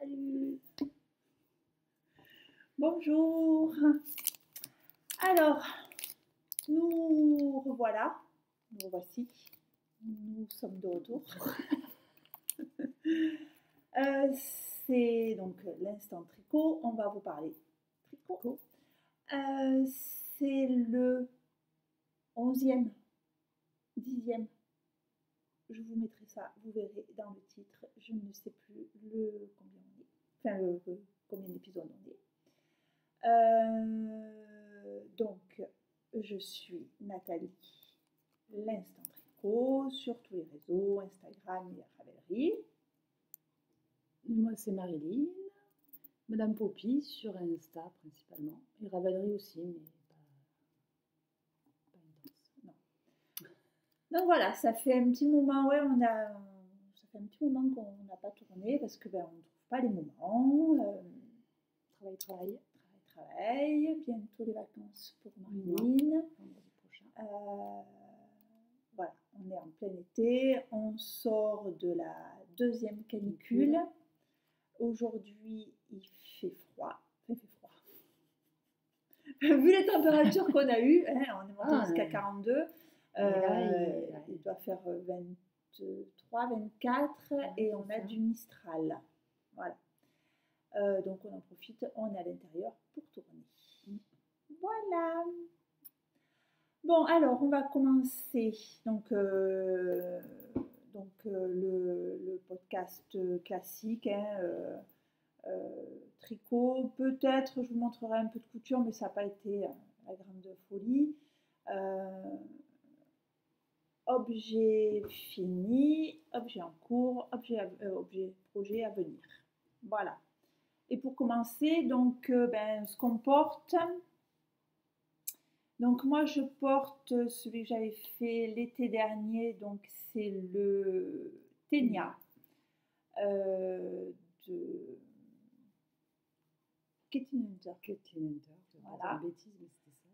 Salut. Bonjour. Alors, nous revoilà. Nous voici. Nous sommes de retour. C'est donc l'instant tricot. On va vous parler tricot. C'est le 11e, 10e. Je vous mettrai ça, vous verrez dans le titre. Je ne sais plus le combien on est. Enfin, combien d'épisodes on est. Donc, je suis Nathalie, l'instant tricot, sur tous les réseaux, Instagram et Ravelry. Moi, c'est Marilyn, Madame Poppy sur Insta principalement, et Ravelry aussi, mais pas intense. Non. Donc voilà, ça fait un petit moment, ouais, ça fait un petit moment qu'on n'a pas tourné parce que on ne trouve pas les moments. Travail. Bientôt les vacances pour Marilyn. Vendredi prochain. Voilà, on est en plein été, on sort de la deuxième canicule. Aujourd'hui, il fait froid. Vu les températures qu'on a eues, on est monté jusqu'à 42. Il doit faire 23, 24 et on a du Mistral. Voilà. Donc on en profite, on est à l'intérieur pour tourner. Voilà. Bon, alors on va commencer donc le podcast classique, tricot. Peut-être je vous montrerai un peu de couture, mais ça n'a pas été la grande folie. Objet fini, objet en cours, projet à venir. Voilà. Et pour commencer, donc, ce qu'on porte. Donc moi, je porte celui que j'avais fait l'été dernier. Donc c'est le Ténia de Katie Hunter. Voilà. Bêtise, mais c'était ça.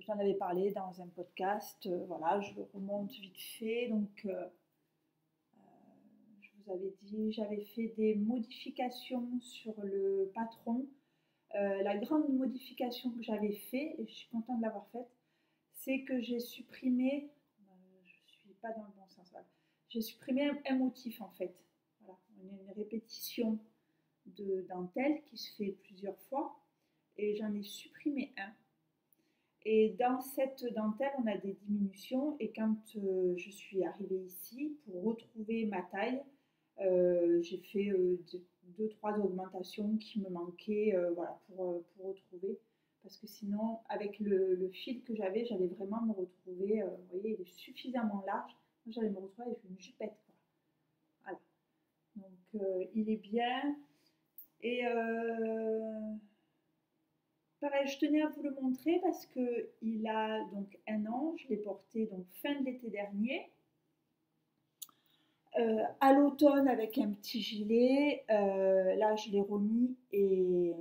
J'en avais parlé dans un podcast. Voilà, je le remonte vite fait. Donc je vous avais dit, j'avais fait des modifications sur le patron. La grande modification que j'avais fait, et je suis contente de l'avoir faite, c'est que j'ai supprimé, je ne suis pas dans le bon sens, voilà. J'ai supprimé un motif en fait. Voilà. On a une répétition de dentelle qui se fait plusieurs fois, et j'en ai supprimé un. Et dans cette dentelle, on a des diminutions, et quand je suis arrivée ici pour retrouver ma taille, j'ai fait 2-3 augmentations qui me manquaient voilà, pour retrouver. Parce que sinon, avec le fil que j'allais vraiment me retrouver. Vous voyez, il est suffisamment large. Moi, j'allais me retrouver avec une jupette. Voilà. Donc, il est bien. Et pareil, je tenais à vous le montrer parce qu'il a donc 1 an. Je l'ai porté donc fin de l'été dernier. À l'automne avec un petit gilet, là je l'ai remis et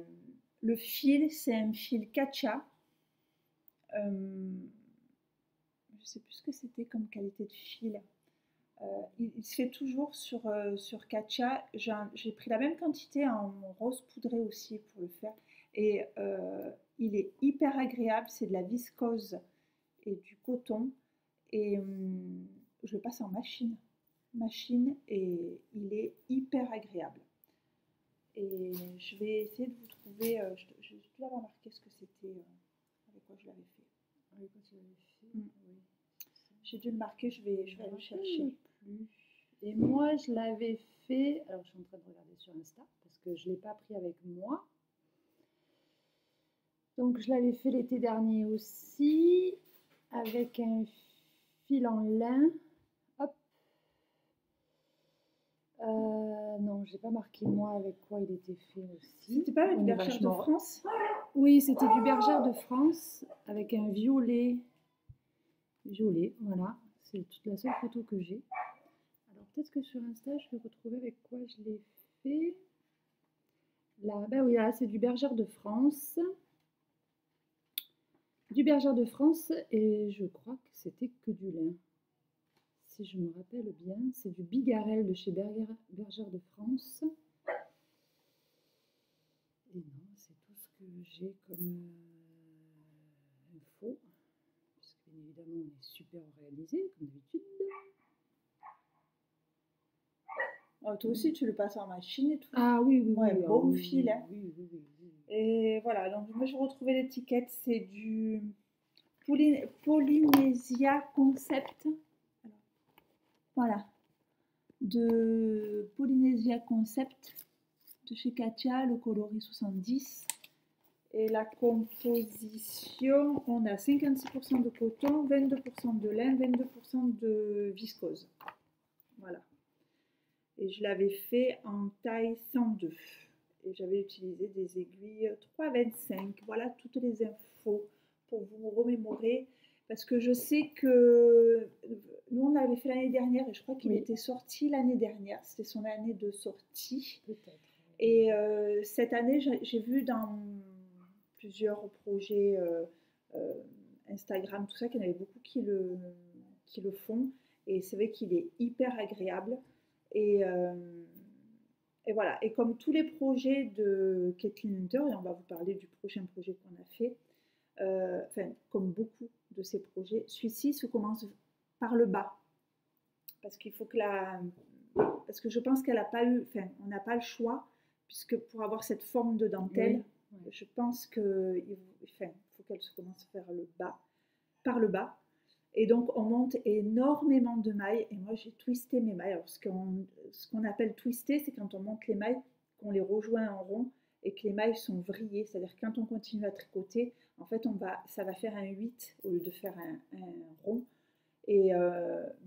le fil c'est un fil Katcha. Je ne sais plus ce que c'était comme qualité de fil. Il se fait toujours sur Katcha. J'ai pris la même quantité en rose poudré aussi pour le faire et il est hyper agréable, c'est de la viscose et du coton et je le passe en machine et il est hyper agréable. Et je vais essayer de vous trouver, je dois avoir marqué ce que c'était, avec quoi je l'avais fait. Avec quoi tu l'avais fait Oui. J'ai dû le marquer, je vais aller le chercher. Et moi, je l'avais fait, alors je suis en train de regarder sur Insta, parce que je ne l'ai pas pris avec moi. Donc je l'avais fait l'été dernier aussi, avec un fil en lin. Hop. Non, j'ai pas marqué moi avec quoi il était fait aussi. C'était pas avec Bergère de France? Oui, c'était du Bergère de France avec un violet. Voilà. C'est toute la seule photo que j'ai. Alors peut-être que sur Insta, je vais retrouver avec quoi je l'ai fait. Là, ben oui, là, c'est du Bergère de France. Et je crois que c'était que du lin. si je me rappelle bien, c'est du Bigarelle de chez Bergère de France. Et non, c'est tout ce que j'ai comme info. Parce que bien évidemment, on est super réalisé, comme d'habitude. Oh, toi aussi, tu le passes en machine et tout. Ah oui, oui, Ouais, oui. beau oui, fil. Hein. oui, oui, oui, oui. Et voilà, donc moi je retrouvais l'étiquette, c'est du Polynesia Concept. Voilà, de Polynesia Concept de chez Katia, le coloris 70. Et la composition, on a 56% de coton, 22% de laine, 22% de viscose. Voilà. Et je l'avais fait en taille 102. Et j'avais utilisé des aiguilles 3,25. Voilà toutes les infos pour vous remémorer. Parce que je sais que nous, on l'avait fait l'année dernière et je crois qu'il était sorti l'année dernière. C'était son année de sortie. Peut-être. Et cette année, j'ai vu dans plusieurs projets Instagram, tout ça, qu'il y en avait beaucoup qui le font. Et c'est vrai qu'il est hyper agréable. Et voilà. Et comme tous les projets de Kathleen Hunter, et on va vous parler du prochain projet qu'on a fait, enfin, comme beaucoup de ces projets, celui-ci se commence par le bas. Parce qu'il faut que parce que je pense qu'elle n'a pas eu, enfin, on n'a pas le choix, puisque pour avoir cette forme de dentelle, je pense qu'il faut qu'elle se commence par le bas. Et donc, on monte énormément de mailles. Et moi, j'ai twisté mes mailles. Alors, ce qu'on appelle twister, c'est quand on monte les mailles, qu'on les rejoint en rond et que les mailles sont vrillées. C'est-à-dire quand on continue à tricoter, en fait, ça va faire un 8 au lieu de faire un rond. Et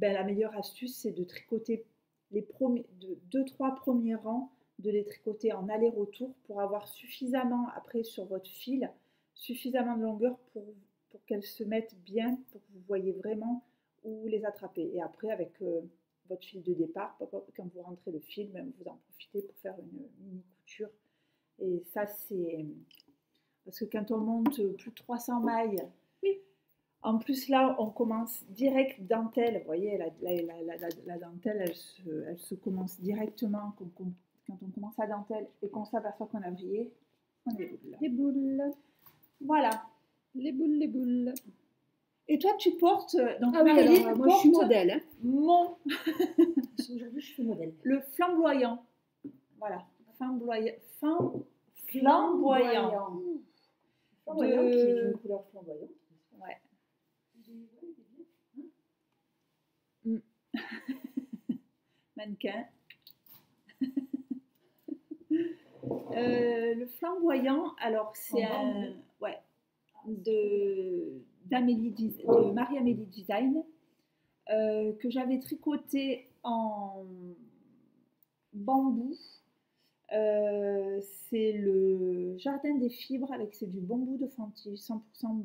la meilleure astuce, c'est de tricoter les 2-3 premiers rangs, de les tricoter en aller-retour pour avoir suffisamment, après sur votre fil, suffisamment de longueur pour qu'elles se mettent bien, pour que vous voyez vraiment où les attraper. Et après, avec votre fil de départ, quand vous rentrez le fil, même vous en profitez pour faire une mini couture. Et ça, c'est... Parce que quand on monte plus de 300 mailles, en plus là, on commence direct dentelle. Vous voyez, la dentelle, elle se commence directement. Quand on commence la dentelle et qu'on s'aperçoit qu'on a vrillé, on a les boules. Les boules. Voilà. Les boules, les boules. Et toi, tu portes... Donc, ah oui, alors, moi, je suis modèle. Hein. Aujourd'hui, je suis modèle. Le flamboyant. Voilà. Flamboyant. Flamboyant qui est d'une couleur flamboyante. Ouais. Mannequin. Le flamboyant, alors c'est de Marie-Amélie Design que j'avais tricoté en bambou. C'est le jardin des fibres c'est du bambou de Fanti, 100%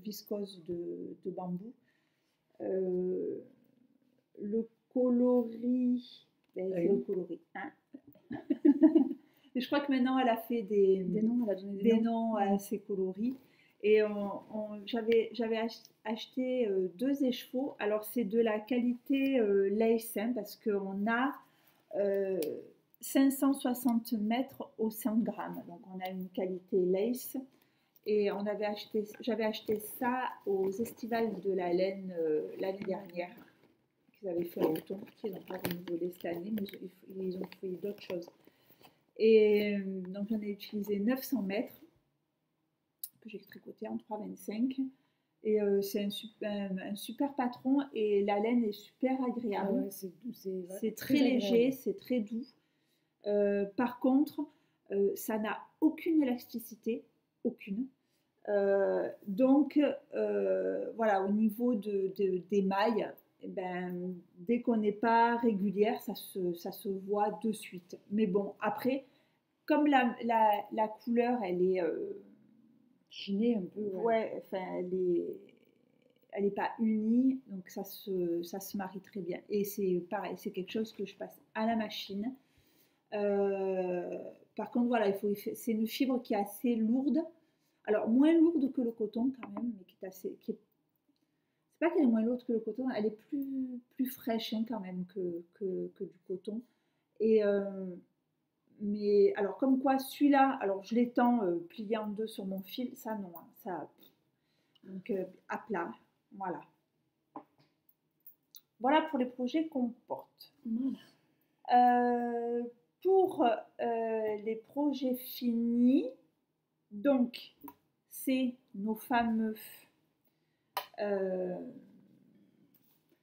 viscose de bambou. Le coloris, c'est le coloris. Hein. Et je crois que maintenant elle a fait des noms, elle a donné des noms à ses coloris. Et j'avais acheté 2 écheveaux. Alors c'est de la qualité lace, hein, parce qu'on a 560 mètres au 100 grammes. Donc on a une qualité lace. Et j'avais acheté ça aux estivales de la laine l'année dernière, qu'ils avaient fait à l'automne, qu'ils n'ont pas renouvelé cette année, mais ils ont fait d'autres choses. Et donc j'en ai utilisé 900 mètres, que j'ai tricoté en 3,25. Et c'est un super patron et la laine est super agréable. Ah ouais, c'est très léger, c'est très doux. Par contre, ça n'a aucune élasticité, aucune. Donc, voilà, au niveau des mailles, dès qu'on n'est pas régulière, ça se voit de suite. Mais bon, après, comme la couleur, elle est chinée un peu. Ouais, enfin, elle est pas unie, donc ça se marie très bien. Et c'est pareil, c'est quelque chose que je passe à la machine. Par contre, voilà, c'est une fibre qui est assez lourde. Alors, moins lourde que le coton quand même, mais c'est c'est pas qu'elle est moins lourde que le coton, elle est plus fraîche hein, quand même que du coton. Et mais alors comme quoi celui-là, alors je l'étends plié en deux sur mon fil, ça non, hein, ça donc à plat, voilà. Voilà pour les projets qu'on porte. Pour les projets finis, donc c'est nos fameux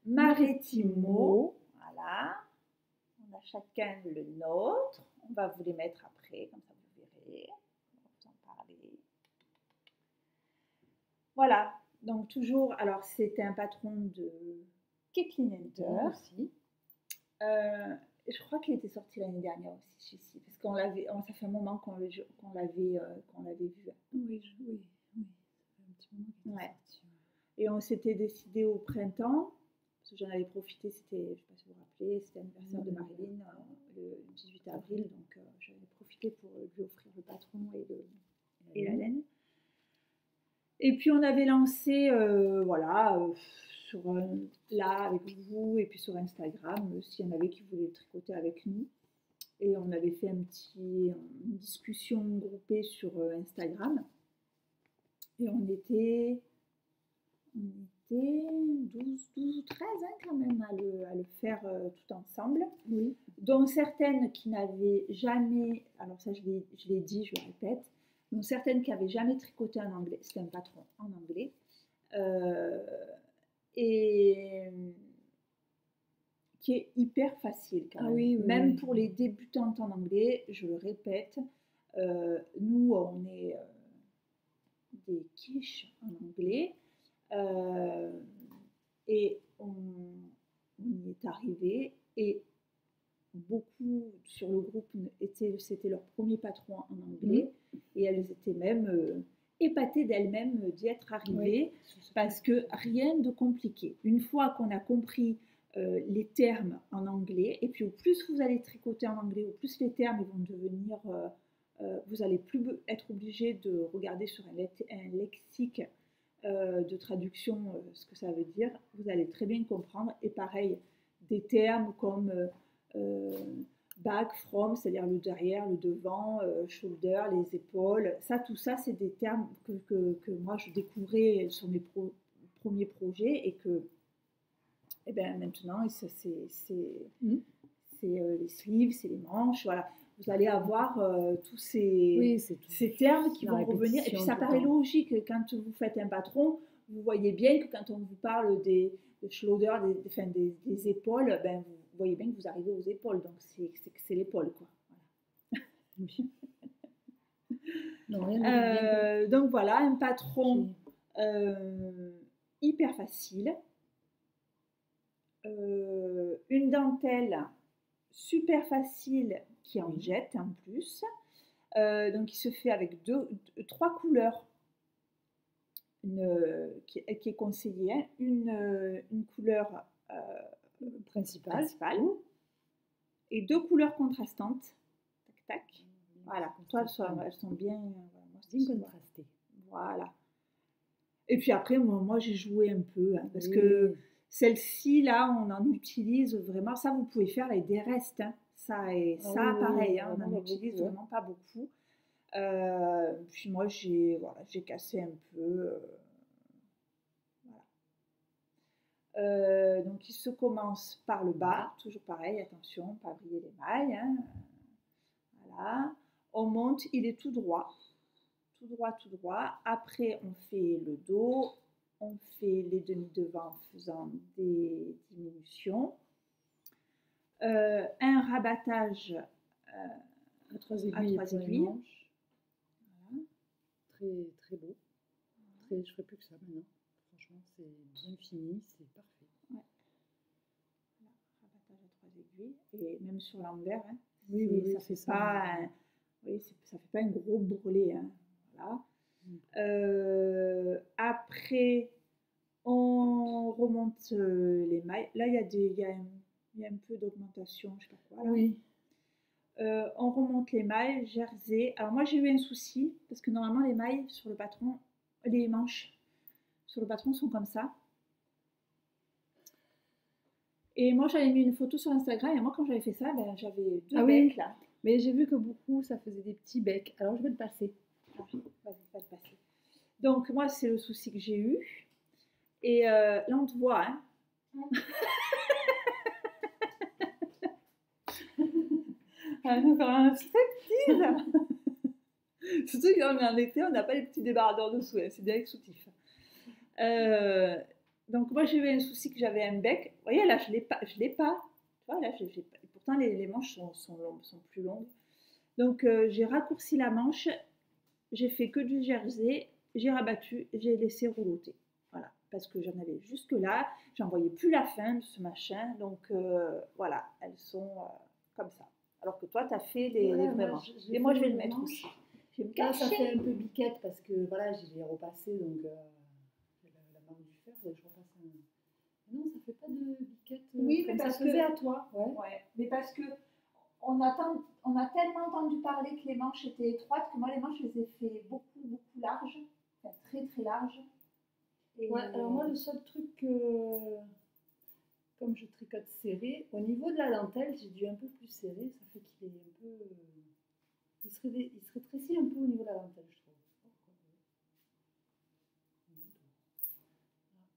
Marettimo. Voilà. On a chacun le nôtre. On va vous les mettre après, comme ça vous verrez. On va vous en parler. Voilà. Donc toujours, alors c'était un patron de Kathleen Hunter. Aussi. Je crois qu'il était sorti l'année dernière aussi chez parce qu'on l'avait, ça fait un moment qu'on l'avait vu. Oui, oui, un petit moment ouais. Sorti. Et on s'était décidé au printemps, parce que j'en avais profité, c'était, je ne sais pas si vous vous rappelez, c'était l'anniversaire de Marilyn le 18 avril, donc j'avais profité pour lui offrir le patron et la laine. Et puis on avait lancé, voilà, là avec vous et puis sur Instagram, s'il y en avait qui voulaient le tricoter avec nous. Et on avait fait une discussion groupée sur Instagram. Et on était 12 ou 13 hein, quand même à le faire tout ensemble. Oui. Dont certaines qui n'avaient jamais, alors ça je l'ai dit, je le répète, dont certaines qui n'avaient jamais tricoté en anglais, c'était un patron en anglais. Et qui est hyper facile quand même. Oui, même pour les débutantes en anglais, je le répète, nous on est des quiches en anglais et on y est arrivé et beaucoup sur le groupe c'était leur premier patron en anglais et elles étaient même épatées d'elles-mêmes d'y être arrivées parce que rien de compliqué. Une fois qu'on a compris les termes en anglais, et puis au plus vous allez tricoter en anglais, au plus les termes ils vont devenir, vous n'allez plus être obligé de regarder sur un lexique de traduction ce que ça veut dire, vous allez très bien comprendre. Et pareil, des termes comme back, from, c'est-à-dire le derrière, le devant, shoulder, les épaules, tout ça c'est des termes que moi je découvrais sur mes premiers projets et que et bien maintenant, c'est les sleeves, c'est les manches, voilà. Vous allez avoir tous ces termes qui vont revenir. Et puis ça paraît logique, quand vous faites un patron, vous voyez bien que quand on vous parle des shoulders, des épaules, ben, vous voyez bien que vous arrivez aux épaules. Donc c'est l'épaule, quoi. Voilà. Donc voilà, un patron hyper facile. Une dentelle super facile qui en jette en plus. Donc il se fait avec trois couleurs qui est conseillée. Hein. Une couleur principale et deux couleurs contrastantes. Tac, tac. Voilà. Toi, elles sont bien contrastées. Voilà. Et puis après, moi j'ai joué un peu hein, parce que celle-ci, là, on en utilise vraiment. Ça, vous pouvez faire avec des restes. Hein. Pareil, hein, on n'en utilise vraiment pas beaucoup. Puis moi, j'ai cassé un peu. Voilà. Donc, il se commence par le bas. Toujours pareil, attention, pas briller les mailles. Hein. Voilà. On monte, il est tout droit. Tout droit, tout droit. Après, on fait le dos. On fait les demi-devants en faisant des diminutions. Un rabattage à 3 aiguilles. Voilà. Très, très beau. Je ne ferai plus que ça maintenant. Franchement, c'est bien fini, c'est parfait. Ouais. Voilà. Rabattage à 3 aiguilles. Et même sur l'envers. Hein. Ça fait pas ça fait pas un gros bourrelet. Hein. Voilà. Après, on remonte les mailles. Là, il y a un peu d'augmentation, je sais pas quoi. Là. Oui. On remonte les mailles, jersey. Alors moi, j'ai eu un souci parce que normalement, les mailles sur le patron, les manches sur le patron sont comme ça. Et moi, j'avais mis une photo sur Instagram et moi, quand j'avais fait ça, ben, j'avais deux Ah oui. becs là. Mais j'ai vu que beaucoup, ça faisait des petits becs. Alors, je vais le passer. Ah, vas-y, va le passer. Donc, moi, c'est le souci que j'ai eu. Et là, on te voit, hein. Ah, on va faire un striptease. Surtout qu'on est en été, on n'a pas les petits débardeurs dessous, hein, c'est direct soutif. Donc moi j'ai eu un souci que j'avais un bec. Vous voyez là, je l'ai pas. Tu vois là, j'ai pas. Et pourtant les manches sont longues, sont plus longues. Donc j'ai raccourci la manche, j'ai fait que du jersey, j'ai rabattu, j'ai laissé rouloter. Voilà, parce que j'en avais jusque là, j'en voyais plus la fin de ce machin. Donc voilà, elles sont comme ça. Alors que toi, tu as fait les vraies manches. Et moi, je vais le mettre aussi. Je vais me Là, ça cacher. fait un peu biquette parce que voilà, j'ai repassé donc la marque du fer, je repasse un. Non, ça fait pas de biquette Oui, mais comme parce ça faisait que à toi. Ouais. ouais, mais parce que on a tellement entendu parler que les manches étaient étroites que moi les manches je les ai fait beaucoup larges, enfin, très très larges. Et Ouais, alors moi le seul truc que comme je tricote serré, au niveau de la dentelle, j'ai dû un peu plus serrer, ça fait qu'il est un peu il se rétrécit un peu au niveau de la dentelle, je trouve.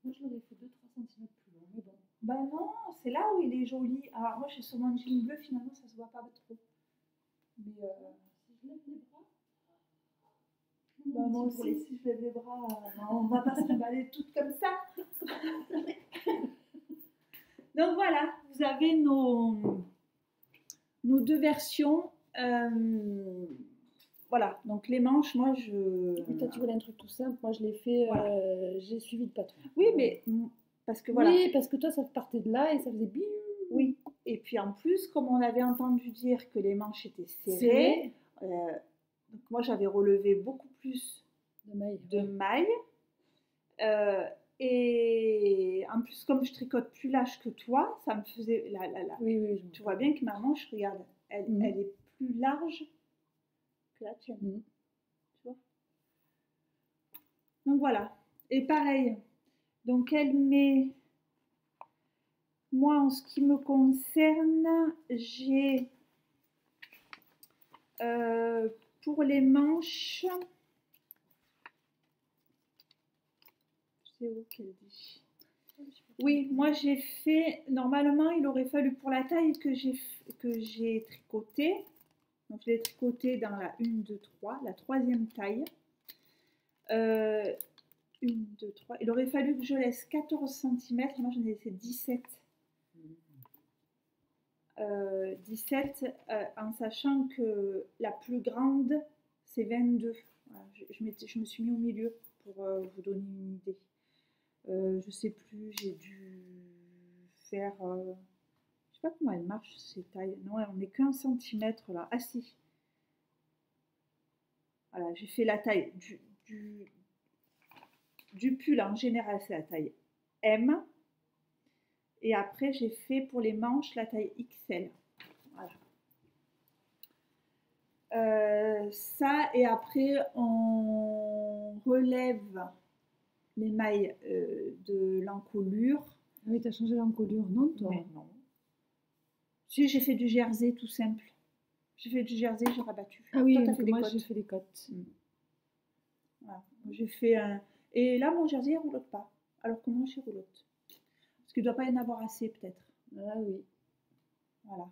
Moi je l'aurais fait 2-3 cm plus long, mais bon. ben non, c'est là où il est joli. Alors moi j'ai sur mon jean bleu finalement ça se voit pas trop. Mais si je lève les bras. Bah, moi aussi, si je lève les bras, on va pas se trimballer toutes comme ça. Donc voilà, vous avez nos deux versions. Voilà, donc les manches, moi je. Oui, toi tu voulais un truc tout simple, moi je l'ai fait, voilà. j'ai suivi le patron. Oui, mais parce que voilà. Oui, parce que toi ça partait de là et ça faisait biou. Oui, et puis en plus, comme on avait entendu dire que les manches étaient serrées, donc moi j'avais relevé beaucoup plus de mailles. Et en plus, comme je tricote plus large que toi, ça me faisait. Oui, tu vois bien que ma manche, regarde, elle est plus large que la tienne. Tu vois. Donc voilà. Et pareil. Donc elle met. Moi, en ce qui me concerne, j'ai pour les manches. C'est où qu'elle dit? Oui, moi j'ai fait. Normalement, il aurait fallu pour la taille que j'ai tricoté. Donc je l'ai tricoté dans la 1, 2, 3, la troisième taille. 1, 2, 3. Il aurait fallu que je laisse 14 cm. Moi j'en ai laissé 17. 17 en sachant que la plus grande c'est 22. Voilà, je me suis mis au milieu pour vous donner une idée. Je sais plus, j'ai dû faire. Je sais pas comment elle marche ces tailles. Non, on n'est qu'un centimètre là. Ah si. Voilà, j'ai fait la taille du pull en général, c'est la taille M. Et après, j'ai fait pour les manches la taille XL. Voilà. Ça, et après, on relève les mailles de l'encolure. Ah oui, t'as changé l'encolure, non toi? Mais non. Si, j'ai fait du jersey tout simple. J'ai fait du jersey, j'ai rabattu. Ah oui, toi, t'as fait des moi côtes. j'ai fait des côtes. Voilà. J'ai fait un. Et là, mon jersey, il ne roulotte pas. Alors que moi, je roulotte. Parce qu'il ne doit pas y en avoir assez, peut-être. Ah oui. Voilà.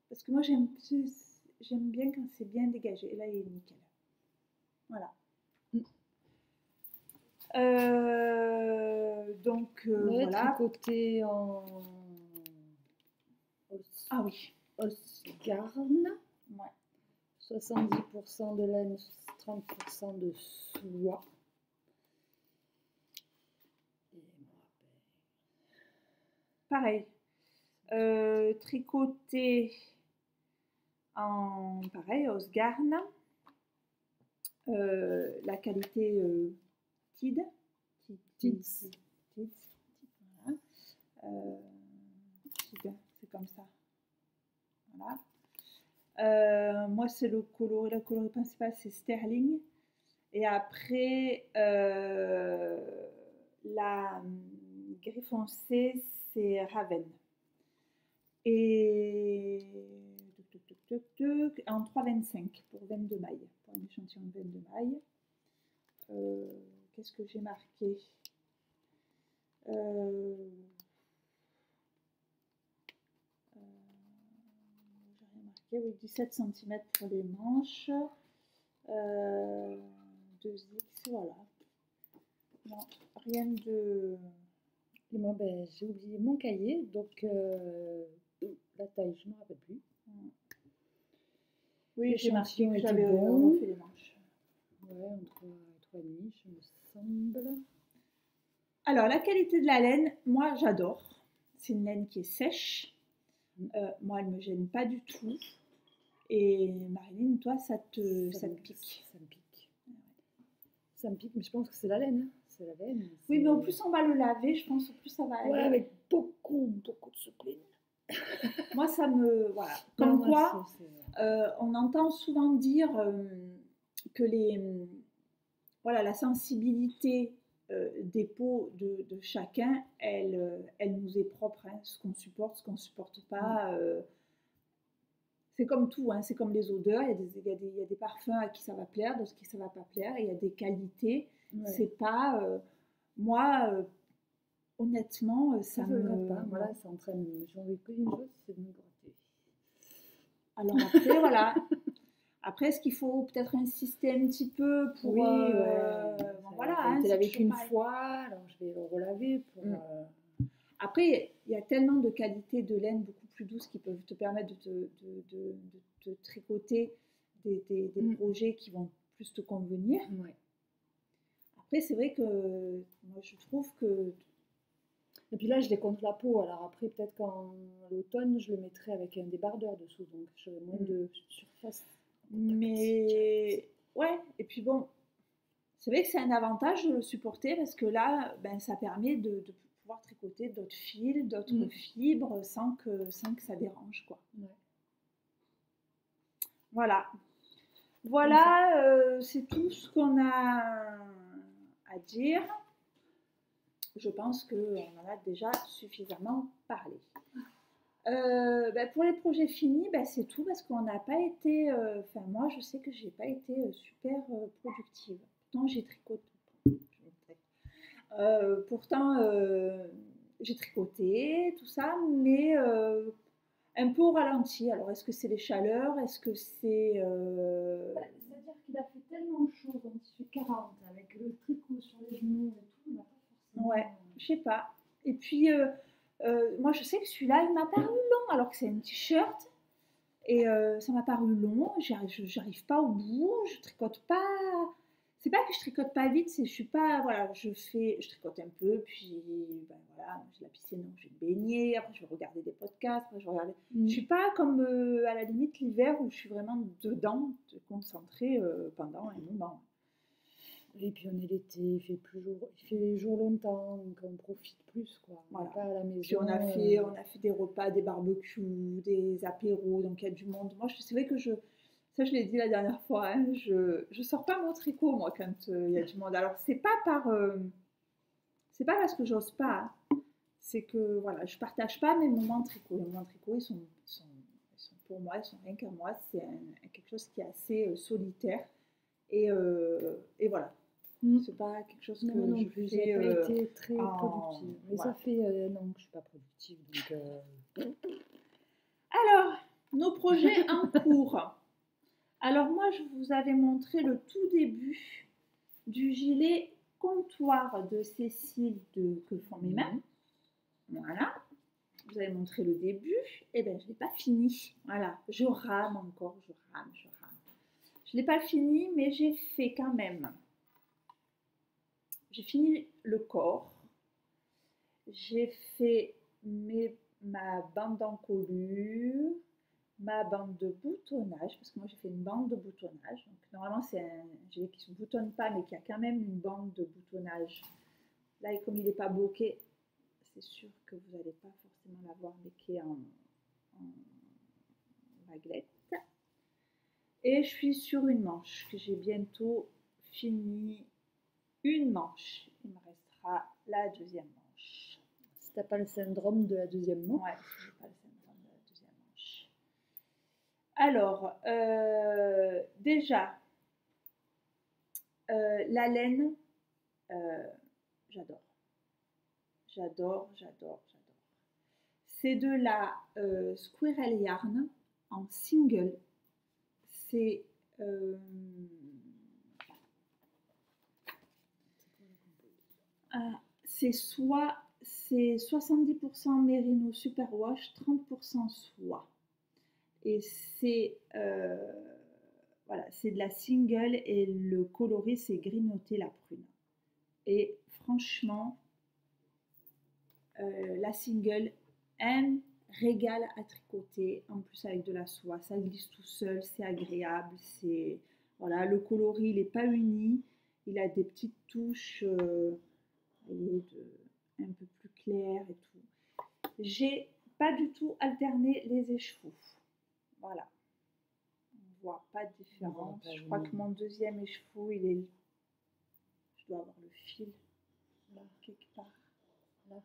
Parce que moi, j'aime bien quand c'est bien dégagé. Et là, il est nickel. Voilà. Donc, voilà. Tricoté en. Ah oui. Osgarn. Ouais. 70% de laine, 30% de soie. Pareil. Tricoté en pareil, Osgarn. La qualité Tids. Voilà. C'est comme ça. Voilà. Moi, c'est le coloris principal, c'est Sterling. Et après, la gris foncé, c'est Raven. Et en 3,25 pour 22 mailles, pour un échantillon de 22 mailles. Qu'est-ce que j'ai marqué? J'ai rien marqué, oui, 17 cm pour les manches. 2X, voilà. Non, rien de... Et moi, j'ai oublié mon cahier, donc la taille, je ne me rappelle plus. Oui, j'ai marqué que était j'avais bon. refait les manches. Ouais, entre 3,5, je me semble. Alors, la qualité de la laine, moi, j'adore. C'est une laine qui est sèche. Moi, elle ne me gêne pas du tout. Et Marilyn, toi, ça te pique. Ça me pique. Ça me pique, mais je pense que c'est la laine. C'est la laine. Oui, mais au plus on va le laver, je pense au plus ça va aller. Ouais, avec beaucoup de souplesse. Moi, ça me... Voilà. Comme non, quoi, on entend souvent dire que voilà, la sensibilité des peaux de chacun, elle nous est propre. Hein, ce qu'on supporte, ce qu'on ne supporte pas. C'est comme tout, hein, c'est comme les odeurs. Il y a des parfums à qui ça va plaire, d'autres qui ça va pas plaire. Il y a des qualités. Ouais. C'est pas... moi, honnêtement, ça me... regarde pas. Voilà, ça entraîne. J'ai envie que une chose, c'est de me gratter. Alors après, voilà. Après, est-ce qu'il faut peut-être insister un petit peu pour... Oui, voilà. Hein, c'est lavé qu'une fois, alors je vais le relaver pour... Après, il y a tellement de qualités de laine beaucoup plus douces qui peuvent te permettre de te tricoter des projets qui vont plus te convenir. Ouais. Après, c'est vrai que moi, je trouve que... Et puis là, je décompte la peau. Alors après, peut-être qu'en l'automne, je le mettrai avec un débardeur dessous. Donc, j'aurai moins de surface. Mais ouais, et puis bon, c'est vrai que c'est un avantage de le supporter parce que là, ben, ça permet de pouvoir tricoter d'autres fils, d'autres fibres sans que ça dérange, quoi. Ouais. Voilà, c'est tout ce qu'on a à dire. Je pense qu'on en a déjà suffisamment parlé. Ben pour les projets finis, ben c'est tout parce qu'on n'a pas été... moi, je sais que j'ai pas été super productive. Pourtant, j'ai tricoté. J'ai tricoté, tout ça, mais un peu au ralenti. Alors, est-ce que c'est les chaleurs? Est-ce que c'est... C'est-à-dire qu'il a fait tellement chaud quand il fait 40, avec le tricot sur les genoux et tout, on n'a pas forcément... Ouais, je sais pas. Et puis... moi, je sais que celui-là, il m'a paru long, alors que c'est un t-shirt. Et ça m'a paru long. J'arrive pas au bout. Je tricote pas. C'est pas que je tricote pas vite, c'est je suis pas. Voilà, je tricote un peu, puis ben voilà, j'ai la piscine, donc je vais me baigner. Après, je vais regarder des podcasts. Après, je vais regarder. Je suis pas comme à la limite l'hiver où je suis vraiment dedans, concentrée pendant un moment. Et puis on est l'été, il fait les jours longtemps, donc on profite plus, quoi. Voilà. Pas à la maison. Puis on a fait des repas, des barbecues, des apéros, donc il y a du monde. Moi, c'est vrai que je l'ai dit la dernière fois, hein, je sors pas mon tricot, moi, quand il y a du monde. Alors, c'est pas parce que j'ose pas, hein. C'est que, voilà, je partage pas mes moments tricot. Les moments tricot, ils sont pour moi, ils sont rien qu'à moi. C'est quelque chose qui est assez solitaire. Et voilà. C'est pas quelque chose que non je plus, fais... j'ai pas été très productive. Mais voilà. Ça fait un an que je suis pas productive. Donc, Alors, nos projets en cours. Alors moi, je vous avais montré le tout début du gilet comptoir de Cécile que font mes mains. Voilà. Je vous avais montré le début. Eh bien, je ne l'ai pas fini. Voilà. Je rame encore. Je rame. Je ne l'ai pas fini, mais j'ai fait quand même. J'ai fini le corps. J'ai fait ma bande d'encolure, ma bande de boutonnage, parce que moi j'ai fait une bande de boutonnage. Donc normalement c'est un gilet qui ne se boutonne pas, mais qui a quand même une bande de boutonnage. Là, et comme il n'est pas bloqué, c'est sûr que vous n'allez pas forcément l'avoir, mais qui est en baguette. Et je suis sur une manche, que j'ai bientôt fini une manche. Il me restera la deuxième manche. Si tu n'as pas le syndrome de la deuxième manche. Ouais, je n'ai pas le syndrome de la Alors, déjà, la laine, j'adore. J'adore. C'est de la Squirrel Yarn en single. C'est c'est 70% Merino Superwash, 30% soie. Et c'est voilà, c'est de la single et le coloris c'est grignoter la prune. Et franchement, la single, un régal à tricoter, en plus avec de la soie, ça glisse tout seul, c'est agréable, c'est voilà, le coloris il n'est pas uni, il a des petites touches un peu plus claires et tout. J'ai pas du tout alterné les écheveaux, voilà, on voit pas de différence. Je crois que mon deuxième écheveau il est, je dois avoir le fil là quelque part, là,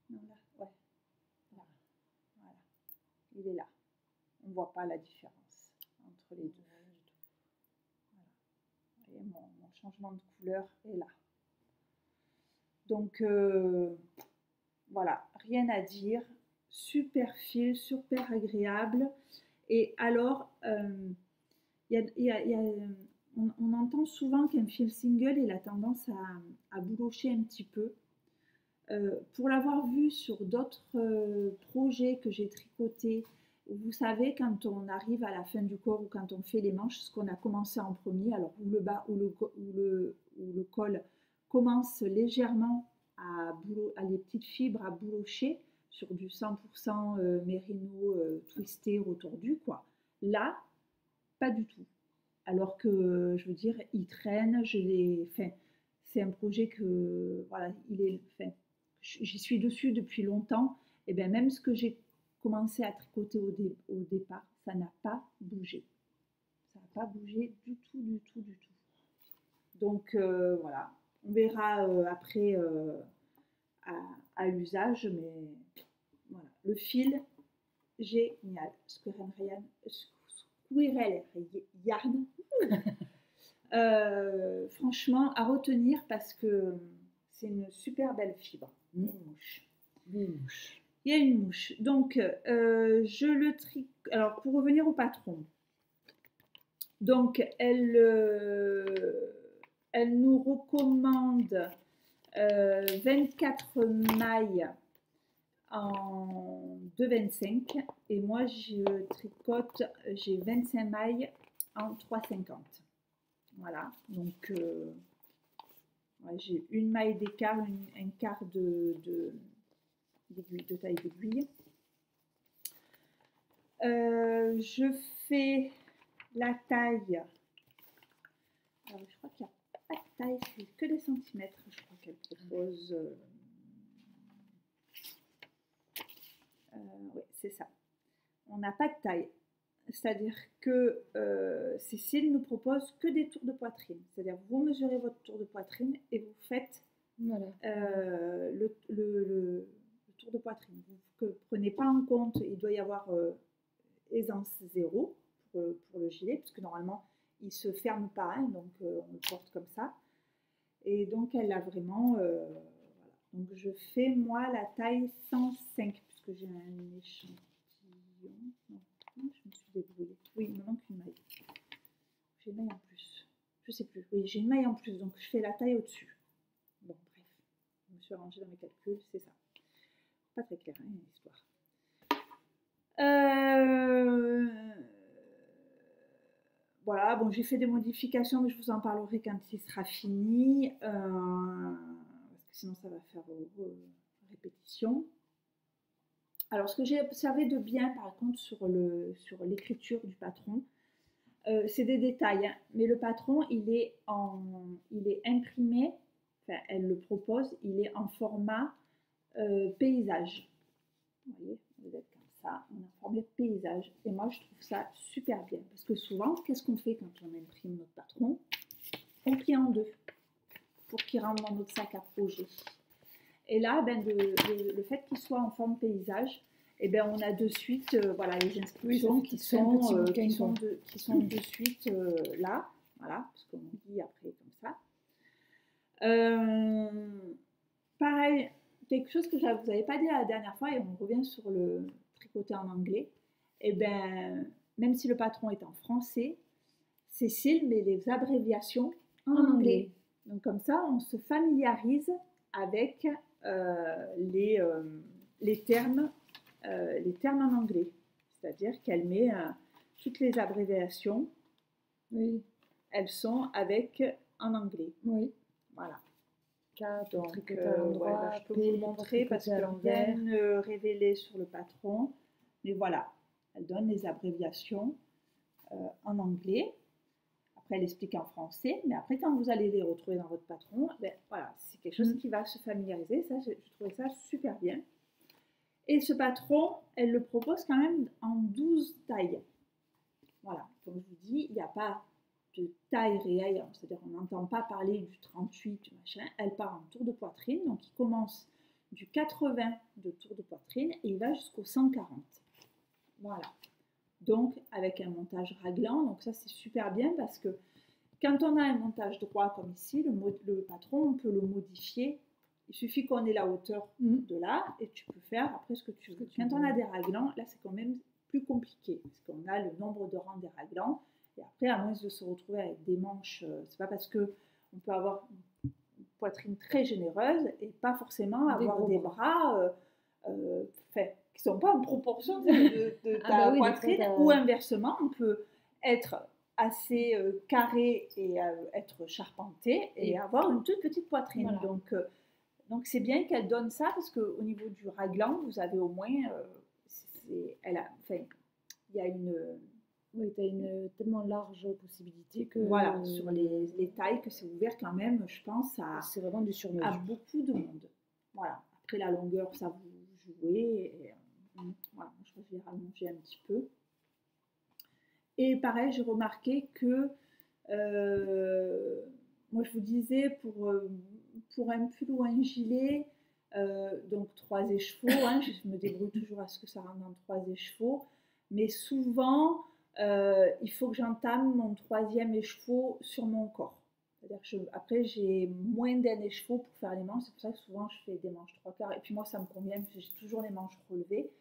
non là, ouais. Voilà, il est là. On ne voit pas la différence entre les deux. Voilà. Vous voyez, mon changement de couleur est là. Donc, voilà, rien à dire. Super fil, super agréable. Et alors, on entend souvent qu'un fil single, il a tendance à boulocher un petit peu. Pour l'avoir vu sur d'autres projets que j'ai tricotés, vous savez, quand on arrive à la fin du corps ou quand on fait les manches, ce qu'on a commencé en premier, alors où le bas ou le col commence légèrement à les petites fibres à boulocher sur du 100% mérino twisté, retordu, quoi. Là, pas du tout. Alors que, je veux dire, il traîne, c'est un projet que, voilà, j'y suis dessus depuis longtemps, et bien même ce que j'ai commencé à tricoter au départ, ça n'a pas bougé. Ça n'a pas bougé du tout. Donc voilà, on verra après à l'usage, mais voilà, le fil, génial. Squirrel Yarn. Franchement, à retenir parce que c'est une super belle fibre. Une mouche. Il y a une mouche. Donc, je le tricote. Alors, pour revenir au patron. Donc, elle nous recommande 24 mailles en 2,25 et moi je tricote, j'ai 25 mailles en 3,50. Voilà, donc ouais, j'ai une maille d'écart, un quart de taille d'aiguille. Je fais la taille. Alors, je crois qu'il n'y a pas de taille, c'est que des centimètres. Je crois qu'elle propose. Oui, c'est ça. On n'a pas de taille. C'est-à-dire que Cécile nous propose que des tours de poitrine. C'est-à-dire vous mesurez votre tour de poitrine et vous faites voilà. Le tour de poitrine. Vous ne prenez pas en compte, il doit y avoir aisance 0 pour le gilet, puisque normalement il ne se ferme pas, hein, donc on le porte comme ça. Et donc elle a vraiment... voilà. Donc je fais moi la taille 105, puisque j'ai un échantillon. Non, je me suis débrouillée. Oui, il me manque une maille. J'ai une maille en plus. Je sais plus. Oui, j'ai une maille en plus, donc je fais la taille au-dessus. Bon, bref. Je me suis arrangée dans mes calculs, c'est ça. Pas très clair, hein, l'histoire. Voilà, bon, j'ai fait des modifications, mais je vous en parlerai quand il sera fini. Parce que sinon, ça va faire répétition. Alors, ce que j'ai observé de bien, par contre, sur l'écriture du patron, c'est des détails, hein, mais le patron, il est imprimé, enfin, elle le propose, il est en format paysage. Vous voyez, vous êtes comme ça, on a un format paysage. Et moi, je trouve ça super bien, parce que souvent, qu'est-ce qu'on fait quand on imprime notre patron? On plie en deux, pour qu'il rentre dans notre sac à projet. Et là, ben, le fait qu'il soit en forme paysage, et ben on a de suite voilà, les inscriptions Oui, qui c'est un petit sont, bouquin, quoi. qui sont de suite là, voilà, parce qu'on dit après comme ça. Pareil, quelque chose que je vous avais pas dit la dernière fois, et on revient sur le tricoter en anglais, et ben même si le patron est en français, Cécile met les abréviations en anglais. Donc comme ça, on se familiarise avec les termes en anglais. C'est-à-dire qu'elle met toutes les abréviations, Oui, elles sont avec en anglais. oui. Voilà. K pour Donc, tricoter à l'endroit, je peux P vous le pour montrer parce tricoter à qu'on vient l'envers. de révéler sur le patron. Mais voilà, elle donne les abréviations en anglais. Après, elle explique en français. Mais après, quand vous allez les retrouver dans votre patron, ben, voilà, c'est quelque chose qui va se familiariser. Ça, je trouvais ça super bien. Et ce patron, elle le propose quand même en 12 tailles. Voilà, comme je vous dis, il n'y a pas de taille réelle, c'est-à-dire on n'entend pas parler du 38, du machin, elle part en tour de poitrine, donc il commence du 80 de tour de poitrine et il va jusqu'au 140. Voilà. Donc avec un montage raglant, donc ça c'est super bien parce que quand on a un montage droit comme ici, le patron, on peut le modifier. Il suffit qu'on ait la hauteur de là et tu peux faire après ce que tu veux. Quand on a des raglans, là c'est quand même plus compliqué parce qu'on a le nombre de rangs des raglans. Et après, à moins de se retrouver avec des manches, c'est pas parce que on peut avoir une poitrine très généreuse et pas forcément avoir des bras qui ne sont pas en proportion de ta poitrine, ou inversement, on peut être assez carré et être charpenté et avoir une toute petite poitrine. Voilà. Donc c'est bien qu'elle donne ça parce qu'au niveau du raglan, vous avez au moins, il y a une... Oui, tu as une tellement large possibilité que... Voilà, sur les tailles, que c'est ouvert quand même, je pense, c'est vraiment du sur-mesure. À beaucoup de monde. Voilà. Après, la longueur, ça vous jouez. Et, voilà, je vais rallonger un petit peu. Et pareil, j'ai remarqué que, moi je vous disais, pour un pull ou un gilet, donc 3 écheveaux, hein, je me débrouille toujours à ce que ça rentre dans 3 écheveaux, mais souvent, il faut que j'entame mon 3e écheveau sur mon corps. C'est-à-dire que après, j'ai moins d'un écheveau pour faire les manches, c'est pour ça que souvent je fais des manches 3/4, et puis moi ça me convient, parce que j'ai toujours les manches relevées.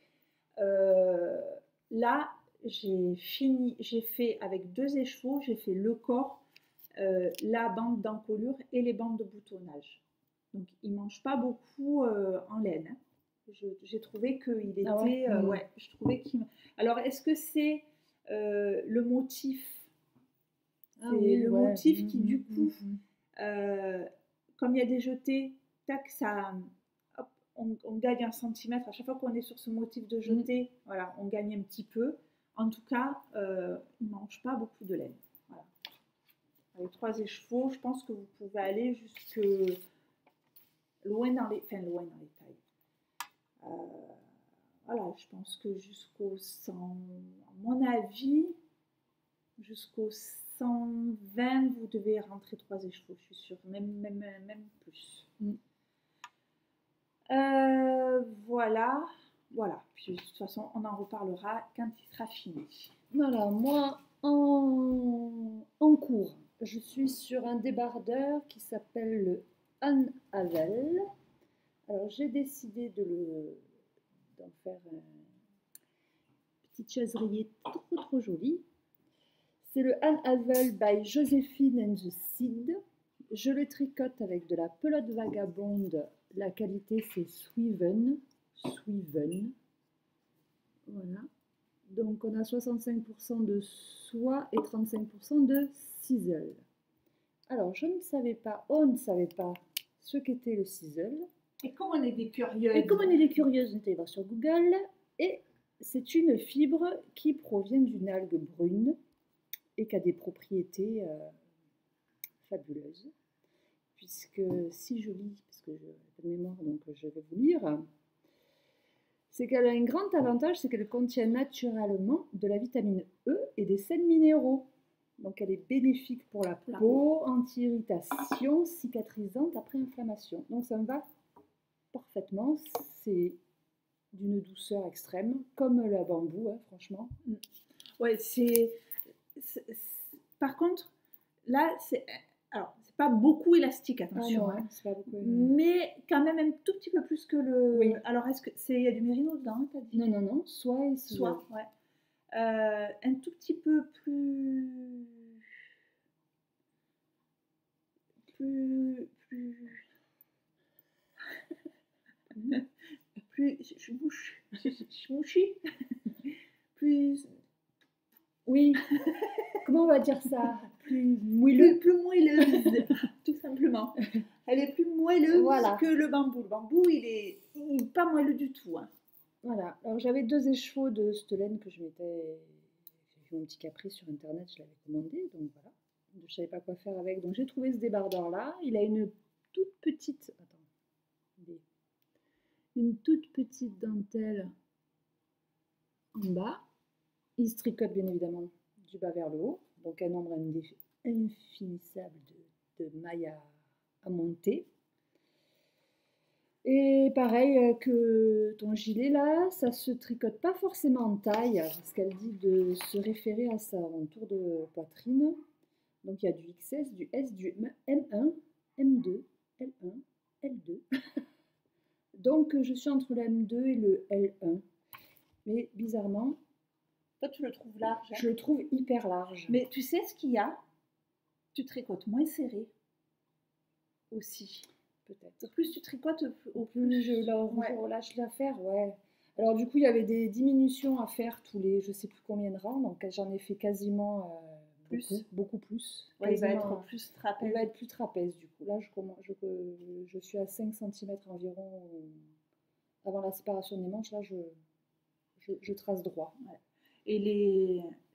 Là, j'ai fait avec 2 écheveaux, j'ai fait le corps, la bande d'encolure et les bandes de boutonnage. Donc il ne mange pas beaucoup en laine. J'ai trouvé qu'il était... ouais, je trouvais qu'il... Alors, est-ce que c'est le motif? C'est le motif qui, du coup, comme il y a des jetés, tac, ça... Hop, on gagne 1 centimètre. À chaque fois qu'on est sur ce motif de jeté, voilà, on gagne un petit peu. En tout cas, il ne mange pas beaucoup de laine. Voilà. Avec 3 écheveaux, je pense que vous pouvez aller jusque loin dans les tailles. Voilà, je pense que jusqu'au 100, à mon avis, jusqu'au 120, vous devez rentrer 3 écheveaux, je suis sûre, même plus. Voilà. Puis de toute façon, on en reparlera quand il sera fini. Voilà, moi, en cours, je suis sur un débardeur qui s'appelle le Anne Havel. Alors, j'ai décidé d'en faire une petite chaise rayée trop jolie. C'est le Anne Havel by Joséphine and the Seed. Je le tricote avec de la pelote vagabonde. La qualité, c'est Swiven. Voilà. Donc, on a 65% de soie et 35% de ciseaux. Alors, on ne savait pas ce qu'était le ciseau. Et comme on est des curieuses. On était voir sur Google. Et c'est une fibre qui provient d'une algue brune et qui a des propriétés fabuleuses. Puisque si je lis, parce que je n'ai pas de mémoire, donc je vais vous lire, c'est qu'elle a un grand avantage, c'est qu'elle contient naturellement de la vitamine E et des sels minéraux. Donc elle est bénéfique pour la peau, anti-irritation, cicatrisante après inflammation. Donc ça me va parfaitement, c'est d'une douceur extrême, comme le bambou, hein, franchement. Ouais, par contre, là, alors, c'est pas beaucoup élastique, attention, Ah non, hein, c'est pas beaucoup. mais quand même un tout petit peu plus que le. Oui. Alors, il y a du mérino dedans, t'as dit? Non, soie et Soie, ouais. Un tout petit peu plus. Chmouchi. Plus. Oui, comment on va dire ça? Plus moelleux. Plus moelleuse, tout simplement. Elle est plus moelleuse Voilà. que le bambou. Le bambou, il est pas moelleux du tout. Hein. Voilà. Alors j'avais 2 écheveaux de cette laine que je m'étais. J'ai vu un petit caprice sur internet, je l'avais commandé, donc voilà. Je ne savais pas quoi faire avec, donc j'ai trouvé ce débardeur là. Il a une toute petite. Attends. Une toute petite dentelle en bas. Il se tricote bien évidemment du bas vers le haut, donc un nombre infinissable de mailles à monter. Et pareil que ton gilet là, ça se tricote pas forcément en taille, parce qu'elle dit de se référer à son tour de poitrine. Donc il y a du XS, du S, du M1, M2, L1, L2. Donc je suis entre le M2 et le L1. Mais bizarrement, toi tu le trouves large. Hein. Je le trouve hyper large. Mais tu sais ce qu'il y a? Tu tricotes moins serré aussi. Peut-être. Au plus tu tricotes, au plus je relâche l'affaire, ouais. Alors du coup, il y avait des diminutions à faire tous les, je sais plus combien de rangs, donc j'en ai fait quasiment beaucoup plus. Ouais, il va être plus trapèze. Il va être plus trapèze du coup. Là, je suis à 5 cm environ avant la séparation des manches. Là, je trace droit. Ouais. Et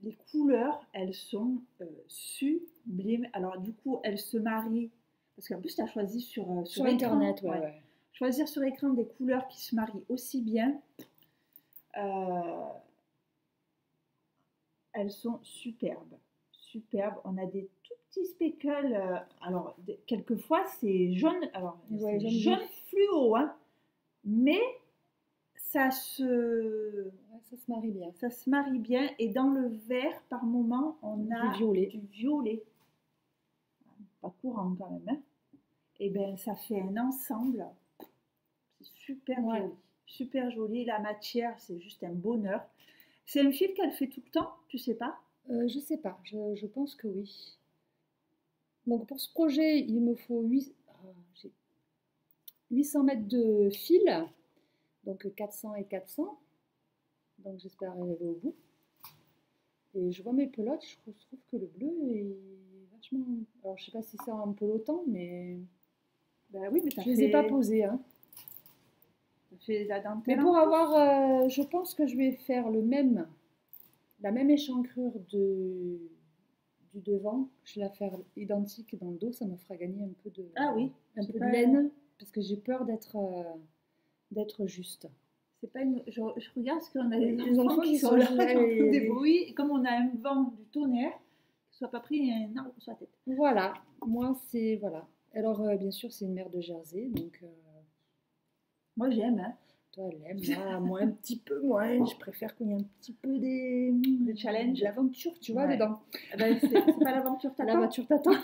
les couleurs, elles sont sublimes. Alors du coup, elles se marient. Parce qu'en plus, tu as choisi sur Internet, écran, ouais. Choisir sur écran des couleurs qui se marient aussi bien. Elles sont superbes. On a des tout petits speckles. Alors, quelquefois, c'est jaune. Alors, ouais, jaune fluo, hein. Mais ça se marie bien. Ça se marie bien. Et dans le vert, par moment, on a du violet. Pas courant quand même, hein. Et bien, ça fait un ensemble. C'est super joli. Super joli. La matière, c'est juste un bonheur. C'est un fil qu'elle fait tout le temps, tu sais pas? Je sais pas. Je pense que oui. Donc, pour ce projet, il me faut 800 mètres de fil. Donc, 400 et 400. Donc, j'espère arriver au bout. Et je vois mes pelotes. Je trouve que le bleu est vachement... Alors, je sais pas si c'est en pelotant, mais... Ben oui, mais je les ai pas posés, hein. Fait la dentelle. Mais pour avoir, je pense que je vais faire la même échancrure du devant. Je vais la faire identique dans le dos, ça me fera gagner un peu de, peu de laine, parce que j'ai peur d'être juste. C'est pas une... je regarde parce qu'on a des enfants qui sont là, qui font des bruits, et comme on a un vent du tonnerre, qu'il ne soit pas pris un arbre sur la tête. Voilà, moi c'est voilà. Alors bien sûr c'est une mère de Jersey, donc. Moi j'aime, hein. Toi, elle aime, moi un petit peu moins. Je préfère qu'il y ait un petit peu des challenges. De l'aventure, tu vois, dedans. Ben, c'est pas l'aventure t'attend. L'aventure t'attend.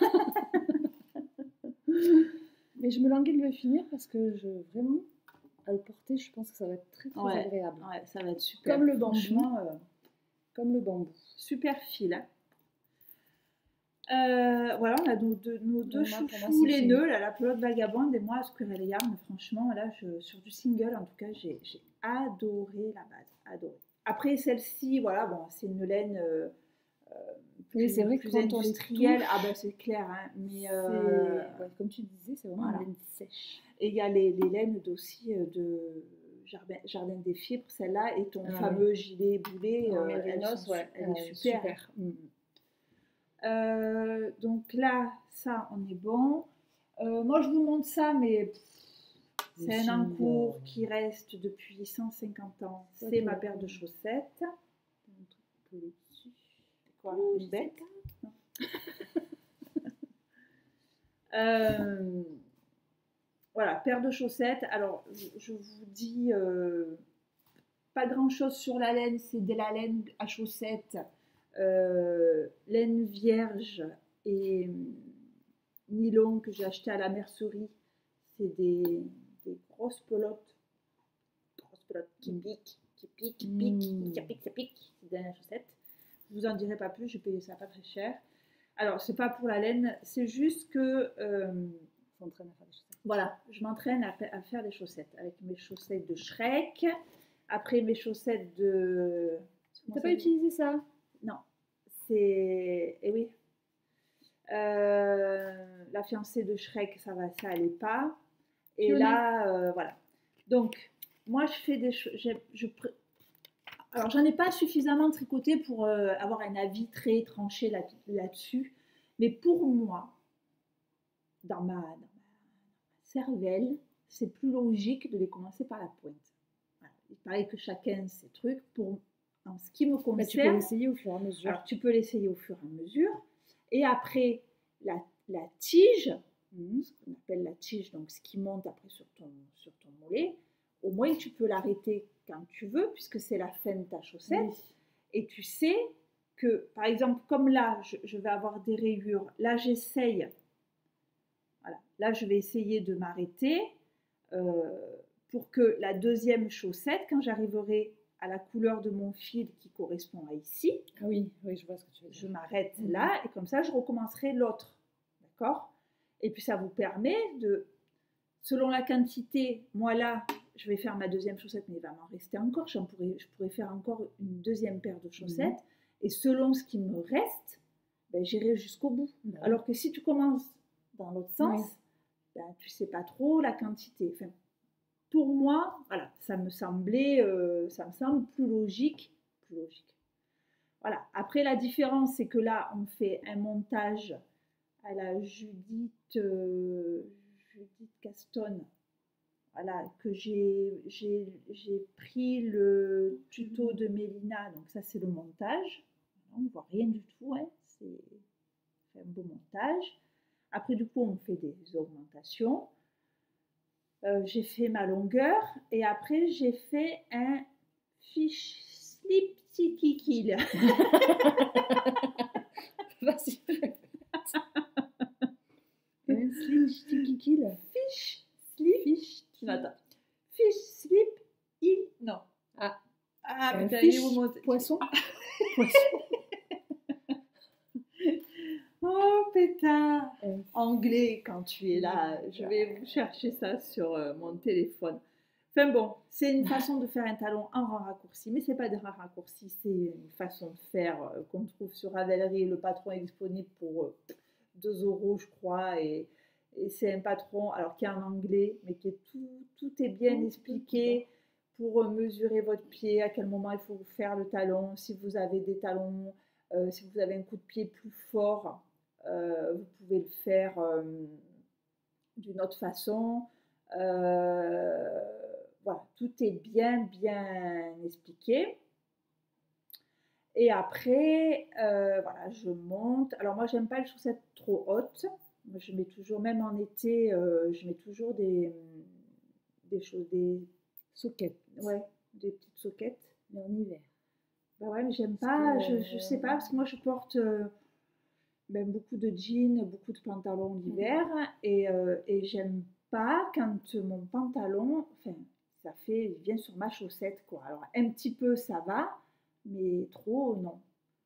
Mais je me languis de le finir parce que vraiment, à le porter, je pense que ça va être très agréable. Ouais, ça va être super. Comme le bambou. Comme le bambou. Super fil, hein. Voilà, on a nos deux chouchous, les nœuds, là, la pelote vagabonde et moi, Squirrel Yarn. Franchement, là, sur du single, en tout cas, j'ai adoré la base. Adoré. Après, celle-ci, voilà, bon, c'est une laine oui, c'est vrai que quand industrielle. Ah ben, c'est clair, hein, mais comme tu disais, c'est vraiment une laine sèche. Et il y a les laines aussi de Jardin des Fibres, celle-là, et ton fameux gilet boulet, elle est super. Donc là, ça, on est bon. Moi, je vous montre ça, mais c'est un encours qui reste depuis 150 ans. C'est ma paire de chaussettes. C'est quoi, une bête? Voilà, paire de chaussettes. Alors, je vous dis pas grand chose sur la laine, c'est de la laine à chaussettes, laine vierge et nylon que j'ai acheté à la mercerie. C'est des grosses pelotes qui piquent, qui piquent, qui piquent, ça pique, ça pique. C'est des chaussettes. Je vous en dirai pas plus, j'ai payé ça pas très cher. Alors, c'est pas pour la laine, c'est juste que s'entraîne à faire des chaussettes. voilà, je m'entraîne à faire des chaussettes avec mes chaussettes de Shrek, après mes chaussettes de. T'as pas utilisé ça? Non, c'est. Eh oui. La fiancée de Shrek, ça allait pas. Et là, voilà. Donc, moi, je fais des choses. Alors, j'en ai pas suffisamment tricoté pour avoir un avis très tranché là-dessus. Mais pour moi, dans ma cervelle, c'est plus logique de les commencer par la pointe. Voilà. Il paraît que chacun ses trucs. En ce qui me concerne, tu peux l'essayer au fur et à mesure. Alors, tu peux l'essayer au fur et à mesure. Et après, la tige, ce qu'on appelle la tige, donc ce qui monte après sur ton mollet, au moins tu peux l'arrêter quand tu veux, puisque c'est la fin de ta chaussette. Oui. Et tu sais que, par exemple, comme là, je vais avoir des rayures. Là, j'essaye. Voilà. Là, je vais essayer de m'arrêter pour que la deuxième chaussette, quand j'arriverai à la couleur de mon fil qui correspond à ici, ah oui, je vois ce que tu veux dire. Je m'arrête là et comme ça, je recommencerai l'autre. D'accord? Et puis, ça vous permet de, selon la quantité, moi là, je vais faire ma deuxième chaussette, mais il va m'en rester encore. Je pourrais faire encore une deuxième paire de chaussettes. Et selon ce qui me reste, ben, j'irai jusqu'au bout. Alors que si tu commences dans l'autre sens, ben, tu ne sais pas trop la quantité. Enfin, pour moi, voilà, ça me semble plus logique. Voilà. Après, la différence, c'est que là, on fait un montage à la Judith Caston. Voilà, que j'ai pris le tuto de Mélina. Donc ça, c'est le montage. On ne voit rien du tout. Hein. C'est un beau montage. Après, du coup, on fait des augmentations. J'ai fait ma longueur. Et après, j'ai fait un fiche slip kill. Vas-y. Un slip sticky kill. Fiche slip il. Non. Un fiche poisson. Oh pétard. Anglais quand tu es là. Je vais vous chercher ça sur mon téléphone. Enfin bon, c'est une façon de faire un talon en rang raccourci, mais c'est pas des rangs raccourcis, c'est une façon de faire qu'on trouve sur Ravelry. Le patron est disponible pour 2 € je crois, et c'est un patron alors qui est en anglais, mais qui est tout est bien expliqué pour mesurer votre pied, à quel moment il faut vous faire le talon, si vous avez des talons, si vous avez un coup de pied plus fort, vous pouvez le faire d'une autre façon. Voilà, tout est bien expliqué. Et après, voilà, je monte. Alors moi, j'aime pas les chaussettes trop hautes. Moi, je mets toujours, même en été, je mets toujours des soquettes. Ouais, des petites soquettes. Mais en hiver. Bah ouais, mais j'aime pas. Je sais pas, parce que moi, je porte beaucoup de jeans, beaucoup de pantalons l'hiver, et j'aime pas quand mon pantalon, enfin, il vient sur ma chaussette, quoi. Alors, un petit peu, ça va, mais trop, non.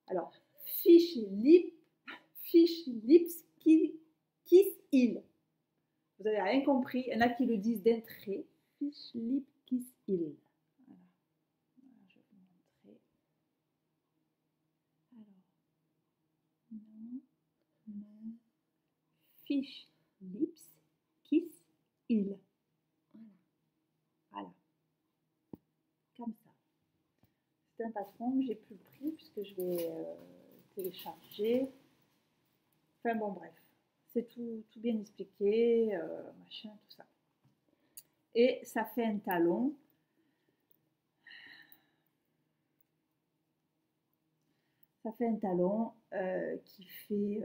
Alors, fiche lips kiss heel. Vous avez rien compris. Il y en a qui le disent d'un trait. Fiche lip kiss heel. Voilà. Je vais vous montrer. Alors, non. Fiche lips kiss heel. Voilà. Comme ça. C'est un patron, j'ai plus le prix puisque je vais télécharger. Enfin bon, bref. C'est tout bien expliqué, machin, tout ça. Et ça fait un talon. Ça fait un talon qui fait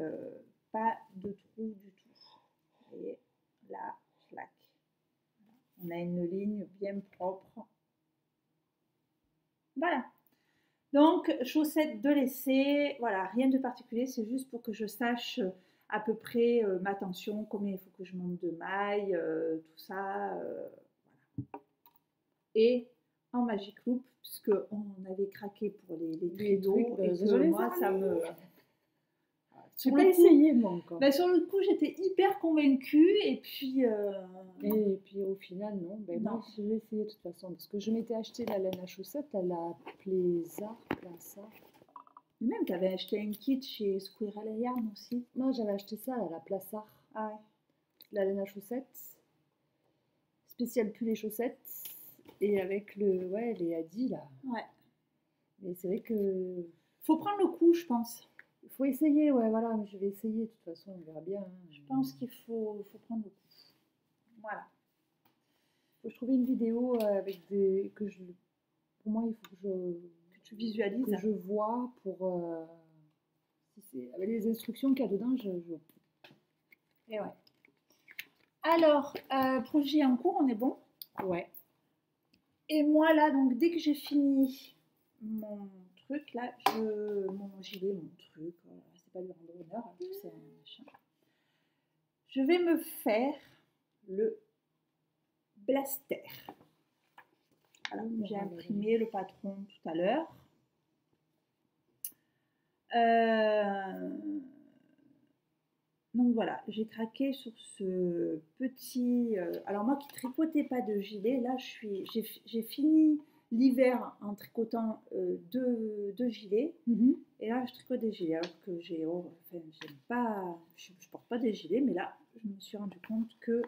pas de trou du tout. Et là, clac. On a une ligne bien propre. Voilà. Donc, chaussettes de l'essai, voilà, rien de particulier, c'est juste pour que je sache à peu près ma tension, combien il faut que je monte de mailles, tout ça. Voilà. Et en Magic Loop, puisque on avait craqué pour les tridos, et que moi, ça me... J'ai pas essayé, moi, encore. Ben, sur le coup, j'étais hyper convaincue, et puis... Et puis au final, non. Ben, Non. moi, je vais essayer de toute façon. Parce que je m'étais acheté la laine à chaussettes à la Plaza. Même, tu avais acheté un kit chez Squirrel Yarn aussi. Moi, j'avais acheté ça à la Plaza. Ah ouais. La laine à chaussettes. Spécial pull et chaussettes. Et avec les Adi, là. Ouais. Mais c'est vrai que... Faut prendre le coup, je pense. Il faut essayer, ouais, voilà. Je vais essayer, de toute façon, on verra bien. Je pense qu'il faut prendre le coup. Voilà. Faut que je trouve une vidéo avec des... Pour moi, il faut que tu visualises. Que je vois pour... si c'est... Avec les instructions qu'il y a dedans, Et ouais. Alors, projet en cours, on est bon? Ouais. Et moi, là, donc, dès que j'ai fini mon truc, là, mon gilet, mon truc, c'est pas lui rendre honneur, c'est un machin. Je vais me faire le blaster. Alors, j'ai imprimé le patron tout à l'heure. Donc voilà, j'ai craqué sur ce petit... alors moi qui tricotais pas de gilet, là j'ai fini l'hiver en tricotant deux gilets. Et là je tricote des gilets alors que j'aime pas, je porte pas des gilets, mais là je me suis rendu compte que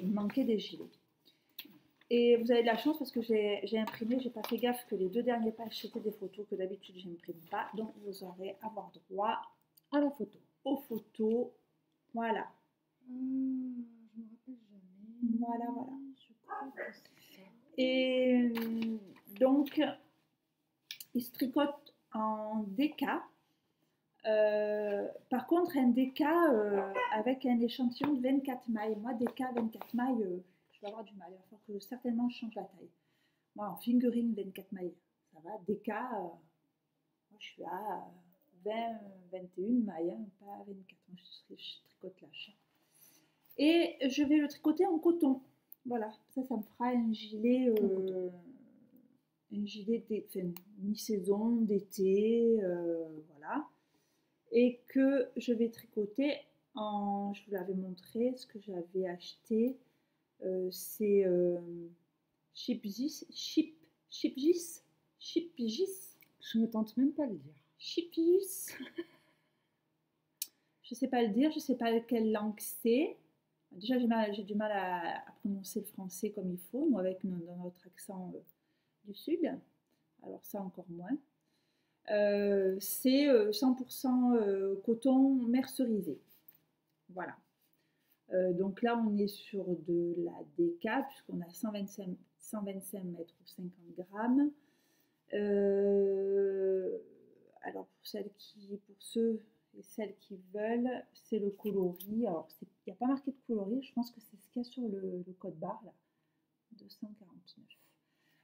il me manquait des gilets. Et vous avez de la chance parce que j'ai imprimé, j'ai pas fait gaffe que les 2 dernières pages c'était des photos que d'habitude j'imprime pas, donc vous aurez avoir droit à la photo. Aux photos, voilà. Je me rappelle jamais. Voilà. Je crois que c'est ça. Et donc, il se tricote en DK. Par contre, un DK avec un échantillon de 24 mailles. Moi, DK 24 mailles, je vais avoir du mal. Il va falloir que certainement je change la taille. Moi, en fingering 24 mailles, ça va. DK, moi, je suis à 20, 21 mailles, hein, pas 24. Je tricote lâche. Et je vais le tricoter en coton. Voilà, ça me fera un gilet mi-saison, d'été, voilà. Et que je vais tricoter en, je vous l'avais montré, ce que j'avais acheté, c'est Shipgis. Je ne tente même pas à le dire. Shipgis. Je sais pas le dire, je sais pas quelle langue c'est. Déjà, j'ai du mal à prononcer le français comme il faut, nous avec dans notre accent du sud. Alors ça, encore moins. C'est 100% coton mercerisé. Voilà. Donc là, on est sur de la DK, puisqu'on a 125 mètres ou 50 grammes. Alors, pour ceux et celles qui veulent, c'est le coloris. Alors, il n'y a pas marqué de coloris, je pense que c'est ce qu'il y a sur le code barre, là. 249.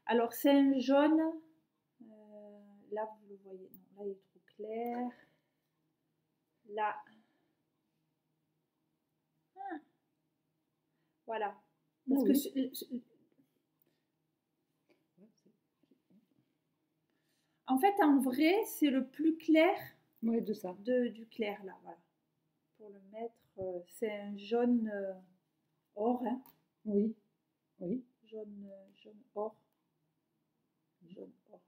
Alors, c'est un jaune. Là, vous le voyez. Non, là, il est trop clair. Là. Ah. Voilà. Parce que en fait, en vrai, c'est le plus clair de ça. Du clair, là. Voilà. Pour le mettre, c'est un jaune or. Hein. Oui. Jaune or. Jaune or.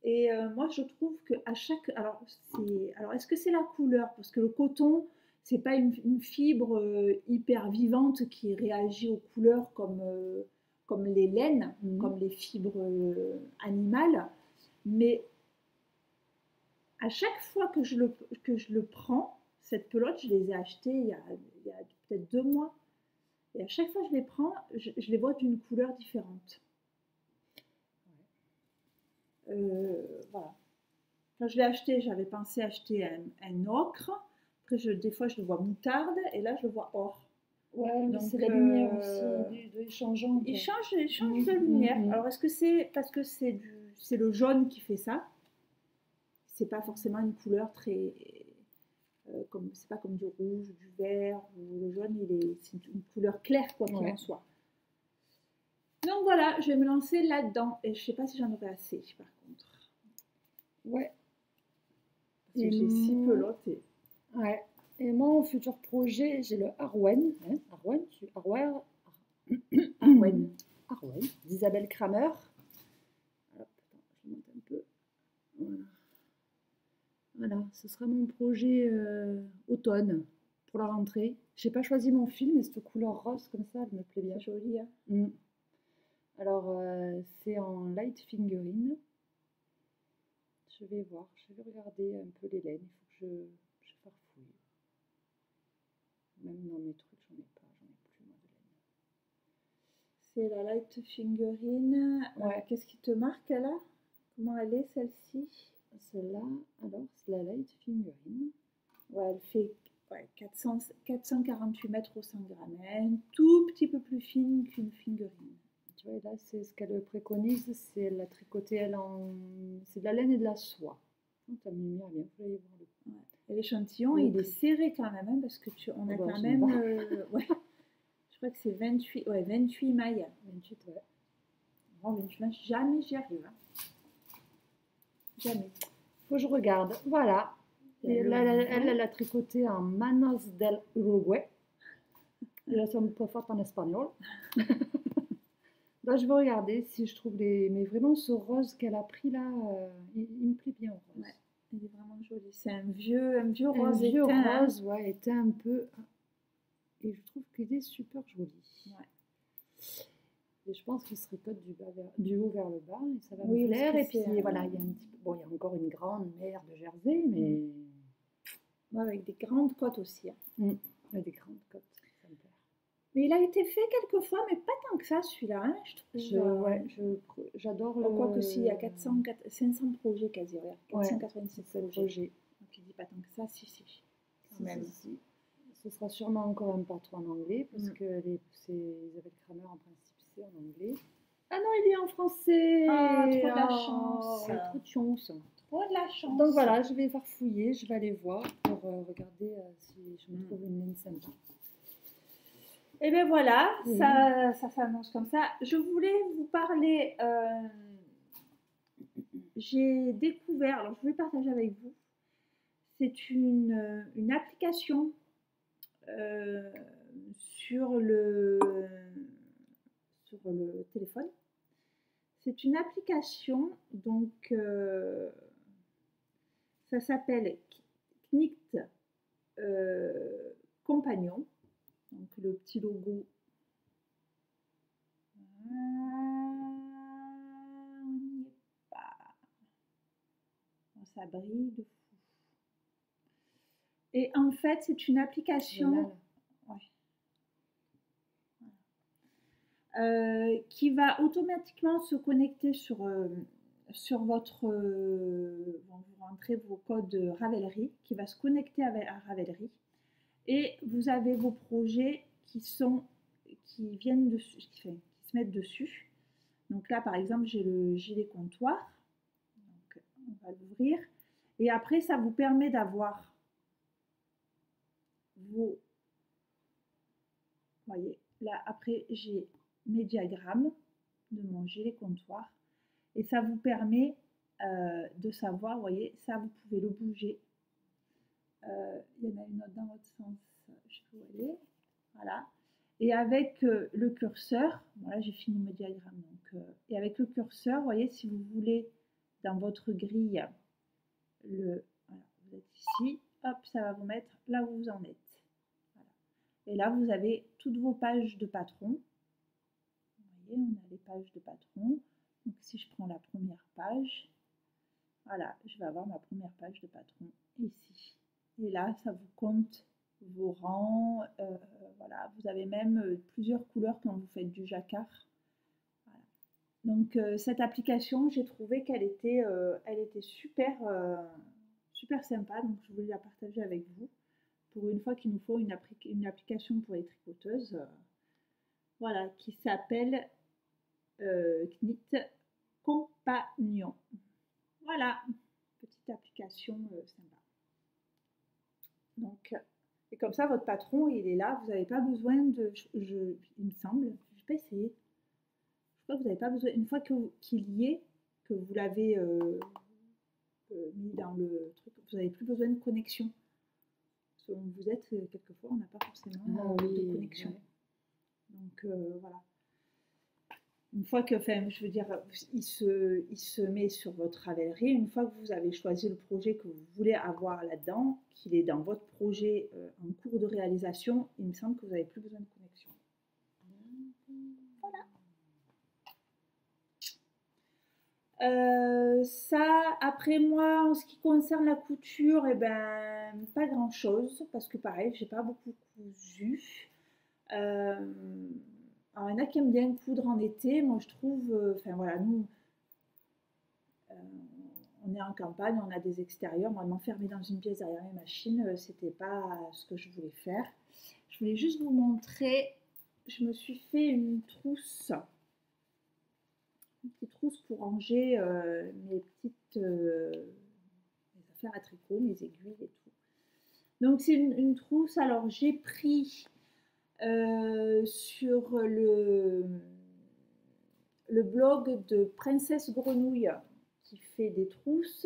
Et moi, je trouve que à chaque... Alors, est-ce que c'est la couleur? Parce que le coton, c'est pas une fibre hyper vivante qui réagit aux couleurs comme les laines, comme les fibres animales. Mais à chaque fois que je le prends, cette pelote, je les ai achetées il y a peut-être 2 mois. Et à chaque fois que je les prends, je les vois d'une couleur différente. Voilà. Quand je l'ai acheté, j'avais pensé acheter un ocre. Après, des fois, je le vois moutarde. Et là, je le vois or. Ouais, donc c'est la lumière aussi, changeante. Il change de lumière. Alors, est-ce que c'est parce que c'est c'est le jaune qui fait ça. C'est pas forcément une couleur très c'est pas comme du rouge, du vert ou le jaune. C'est une couleur claire quoi qu'il en soit. Donc voilà, je vais me lancer là-dedans et je sais pas si j'en aurai assez par contre. Ouais. Parce que j'ai si peu loté. Ouais. Et moi, en futur projet, j'ai le Arwen. Arwen d'Isabelle Kramer. Hop, je monte un peu. Voilà, ce sera mon projet automne pour la rentrée. Je n'ai pas choisi mon film, mais cette couleur rose comme ça, elle me plaît bien. C'est joli, hein. Alors, c'est en light fingering. Je vais voir, je vais regarder un peu les laines. Il faut que je farfouille. Même dans mes trucs, j'en ai pas, j'en ai plus moi de laine. C'est la light fingering. Ouais. Qu'est-ce qui te marque là? Comment elle est celle-ci? Celle-là, alors c'est la light fingering. Ouais, elle fait 448 mètres au 100 grammes. Elle est un tout petit peu plus fine qu'une fingering. Tu vois, là, c'est ce qu'elle préconise, c'est la tricoter c'est de la laine et de la soie. T'as mis bien, il faut aller voir le. Ouais. Et l'échantillon, il est serré quand même, hein, parce que on a quand même. Ouais. Je crois que c'est 28 mailles. 28, ouais. Bon, 28 mailles, jamais j'y arrive. Hein. Jamais. Faut que je regarde. Voilà. Et là, elle a tricoté en Manos del Uruguay. Et là, ça me pas forte en espagnol. Là, je vais regarder si je trouve mais vraiment, ce rose qu'elle a pris là, il me plaît bien au rose. Ouais, il est vraiment joli. C'est un vieux rose. Un vieux rose, ouais, éteint un peu. Et je trouve qu'il est super joli. Ouais. Et je pense qu'il se tricote du haut vers le bas. Et ça va me plaire. Et puis voilà, il y a un petit peu. Bon, il y a encore une grande mer de Jersey, mais. Ouais, avec des grandes côtes aussi. Hein. Avec des grandes côtes. Ça me plaît. Mais il a été fait quelques fois, mais pas tant que ça celui-là. Hein, je trouve. J'adore le. Quoi que si, il y a 500 projets quasi. 486 projets. Donc il dit pas tant que ça, si. Même. Si. Ce sera sûrement encore un patron en anglais, parce que c'est Isabelle Kramer en principe, c'est en anglais. Ah non, il est en français. Ah, trop de la chance. Trop de chance. Trop de la chance. Donc voilà, je vais farfouiller, je vais aller voir pour regarder si je me trouve une laine sympa. Et bien voilà, ça s'annonce comme ça. Je voulais vous parler, j'ai découvert, alors je voulais partager avec vous, c'est une application sur le téléphone. C'est une application, donc ça s'appelle Knit Compagnon. Donc le petit logo. On n'y est pas. Oh, ça brille de fou. Et en fait, c'est une application qui va automatiquement se connecter sur votre. Vous rentrez vos codes Ravelry, qui va se connecter à Ravelry. Et vous avez vos projets qui viennent dessus, qui se mettent dessus. Donc là, par exemple, j'ai le gilet comptoir. Donc, on va l'ouvrir. Et après, ça vous permet d'avoir vos. Vous voyez, là, après, j'ai mes diagrammes de mon gilet comptoir. Et ça vous permet de savoir, vous voyez, ça, vous pouvez le bouger. Il y en a une autre dans l'autre sens, je peux aller, voilà. Et avec le curseur, voilà, j'ai fini mon diagramme. Donc, et avec le curseur, vous voyez, si vous voulez, dans votre grille, voilà, vous êtes ici, hop, ça va vous mettre là où vous en êtes. Voilà. Et là, vous avez toutes vos pages de patron. Vous voyez, on a les pages de patron. Donc, si je prends la première page, voilà, je vais avoir ma première page de patron ici. Et là, ça vous compte vos rangs. Voilà, vous avez même plusieurs couleurs quand vous faites du jacquard. Voilà. Donc, cette application, j'ai trouvé qu'elle était super, super sympa. Donc, je voulais la partager avec vous. Pour une fois qu'il nous faut une application pour les tricoteuses. Voilà, qui s'appelle Knit compagnon. Voilà, petite application sympa. Donc, et comme ça, votre patron, il est là. Vous n'avez pas besoin de... il me semble, je vais pas essayer. Je crois que vous n'avez pas besoin... Une fois qu'il y est, que vous l'avez mis dans le truc, vous n'avez plus besoin de connexion. Selon où vous êtes, quelquefois, on n'a pas forcément de connexion. Ouais. Donc, voilà. Une fois que, enfin, je veux dire, il se met sur votre Ravelry. Une fois que vous avez choisi le projet que vous voulez avoir là-dedans, qu'il est dans votre projet en cours de réalisation, il me semble que vous n'avez plus besoin de connexion. Voilà. Ça, après moi, en ce qui concerne la couture, eh ben, pas grand-chose, parce que pareil, j'ai pas beaucoup cousu. Alors, il y en a qui aiment bien coudre en été. Moi, je trouve, enfin voilà, nous, on est en campagne, on a des extérieurs. Moi, m'enfermer dans une pièce derrière mes machines, c'était pas ce que je voulais faire. Je voulais juste vous montrer, je me suis fait une petite trousse pour ranger mes affaires à tricot, mes aiguilles et tout. Donc, c'est une trousse. Alors, j'ai pris sur le blog de Princesse Grenouille qui fait des trousses,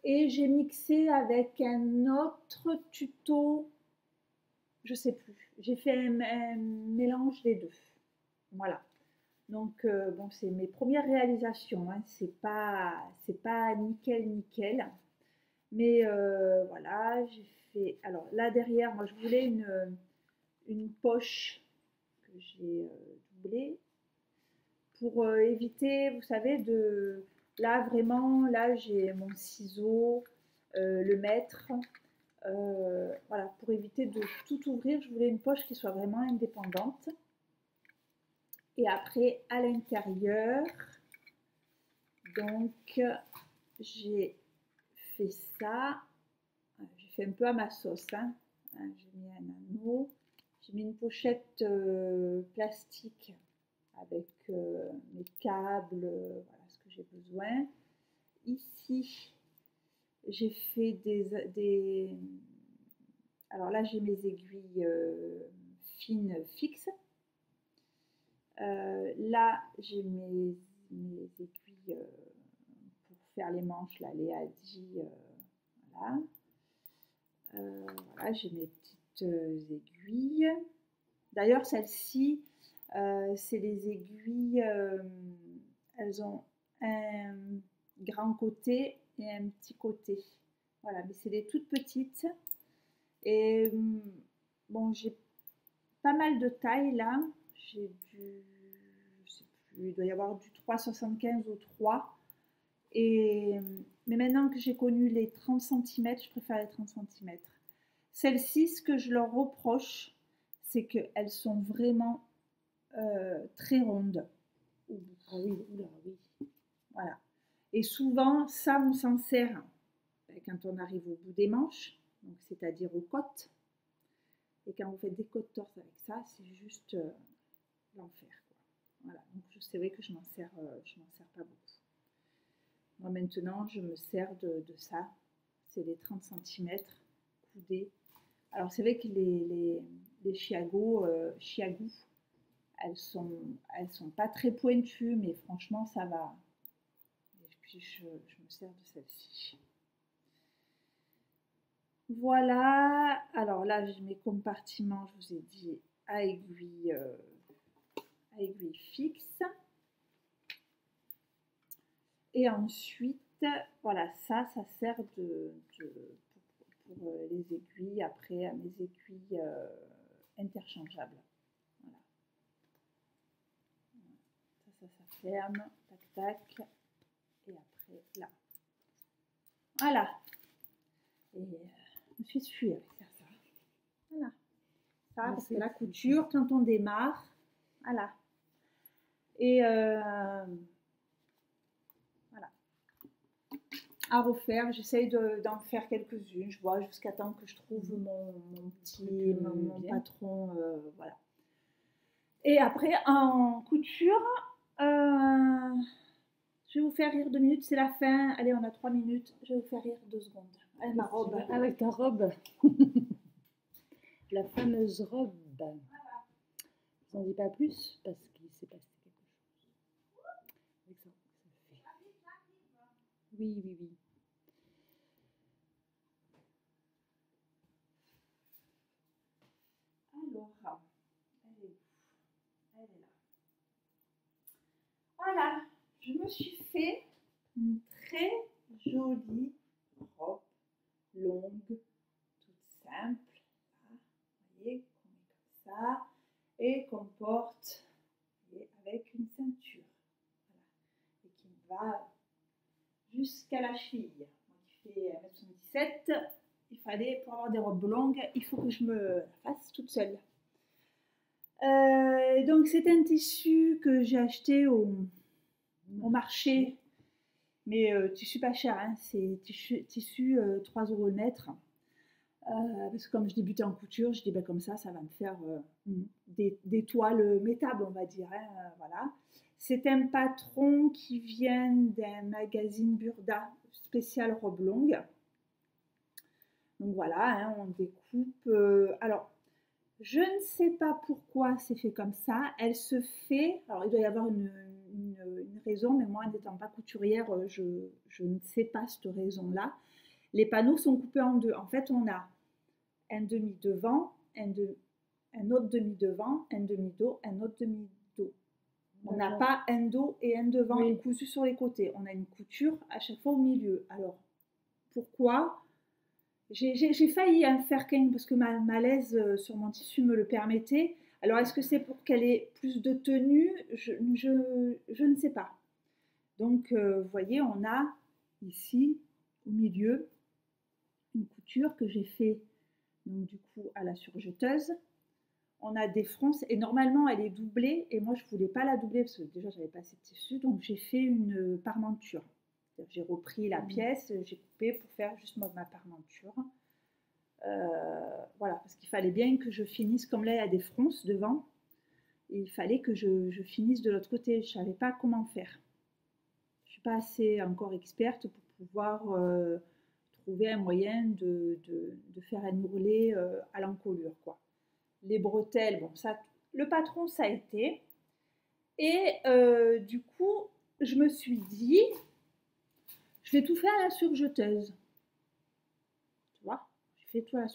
et j'ai mixé avec un autre tuto, je sais plus, j'ai fait un mélange des deux. Voilà, donc bon, c'est mes premières réalisations, hein. C'est pas nickel, mais voilà, j'ai fait. Alors là derrière, moi je voulais une poche que j'ai doublée pour éviter, vous savez, là vraiment, là j'ai mon ciseau, le mètre, voilà, pour éviter de tout ouvrir, je voulais une poche qui soit vraiment indépendante. Et après, à l'intérieur, donc j'ai fait ça, j'ai fait un peu à ma sauce, hein. J'ai mis un anneau. J'ai mis une pochette plastique avec mes câbles, voilà ce que j'ai besoin. Ici, j'ai fait des... Alors là, j'ai mes aiguilles fines fixes. Là, j'ai mes aiguilles pour faire les manches, là, les Adi, voilà. Voilà, j'ai mes petites aiguilles. D'ailleurs, celles-ci, c'est les aiguilles, elles ont un grand côté et un petit côté. Voilà, mais c'est des toutes petites. Et bon, j'ai pas mal de taille là. J'ai je sais plus, il doit y avoir du 3,75 au 3. Mais maintenant que j'ai connu les 30 cm, je préfère les 30 cm. Celles-ci, ce que je leur reproche, c'est qu'elles sont vraiment très rondes. Ah oui, oula, oui. Voilà. Et souvent, ça, on s'en sert quand on arrive au bout des manches, c'est-à-dire aux côtes. Et quand vous faites des côtes torses avec ça, c'est juste l'enfer. Voilà. Donc, c'est vrai que je m'en sers pas beaucoup. Moi, maintenant, je me sers de ça. C'est les 30 cm coudés. Alors, c'est vrai que les chiagous, elles sont pas très pointues, mais franchement, ça va. Et puis, je me sers de celle-ci. Voilà. Alors là, j'ai mes compartiments, je vous ai dit, à aiguille fixe. Et ensuite, voilà, ça sert pour les aiguilles, après à mes aiguilles interchangeables. Voilà. Ça ferme, tac tac, et après là. Voilà. Et je me suis suée avec faire ça. Voilà. Ça, parce que la couture, quand on démarre, voilà. Et voilà. À refaire, j'essaye d'en faire quelques-unes. Je vois jusqu'à temps que je trouve mon patron, voilà. Et après, en couture, je Je vais vous faire rire 2 minutes, c'est la fin. Allez, on a 3 minutes. Je vais vous faire rire 2 secondes. Allez, ma robe. Avec ta robe. La fameuse robe. Je n'en dis pas plus parce qu'il s'est passé quelque chose. Avec ça, ça fait. Oui, oui, oui. Alors, elle est où? Elle est là. Voilà, je me suis fait une très jolie robe longue, toute simple. Là, vous voyez, qu'on met comme ça et qu'on porte avec une ceinture. Voilà. Et qui va jusqu'à la cheville. Moi qui fais 1m77, il fallait, pour avoir des robes longues, il faut que je me la fasse toute seule. Donc c'est un tissu que j'ai acheté au marché, mais tissu pas cher, hein, c'est tissu 3 € le mètre. Parce que comme je débutais en couture, je dis ben, comme ça va me faire des toiles métables, on va dire. Hein, voilà. C'est un patron qui vient d'un magazine Burda, spécial robe longue. Donc voilà, hein, on découpe. Alors, je ne sais pas pourquoi c'est fait comme ça. Elle se fait. Alors, il doit y avoir une raison, mais moi, n'étant pas couturière, je ne sais pas cette raison-là. Les panneaux sont coupés en deux. En fait, on a un demi devant, un autre demi devant, un demi dos, un autre demi dos. On n'a pas un dos et un devant cousu sur les côtés. On a une couture à chaque fois au milieu. Alors, pourquoi ? J'ai failli faire qu'un parce que ma laise sur mon tissu me le permettait. Alors, est-ce que c'est pour qu'elle ait plus de tenue ? Je ne sais pas. Donc, vous voyez, on a ici, au milieu, une couture que j'ai fait donc, du coup à la surjeteuse. On a des fronces et normalement, elle est doublée. Et moi, je ne voulais pas la doubler parce que déjà, je n'avais pas assez de tissu. Donc, j'ai fait une parmenture. J'ai repris la pièce, j'ai coupé pour faire juste ma parmenture. Voilà, parce qu'il fallait bien que je finisse, comme là il y a des fronces devant, et il fallait que je finisse de l'autre côté. Je ne savais pas comment faire. Je ne suis pas assez encore experte pour pouvoir trouver un moyen de faire un ourlet à l'encolure, quoi. Les bretelles, bon, ça, le patron, ça a été. Et du coup, je me suis dit, je vais tout faire à la surjeteuse. Tu vois, je fais tout à la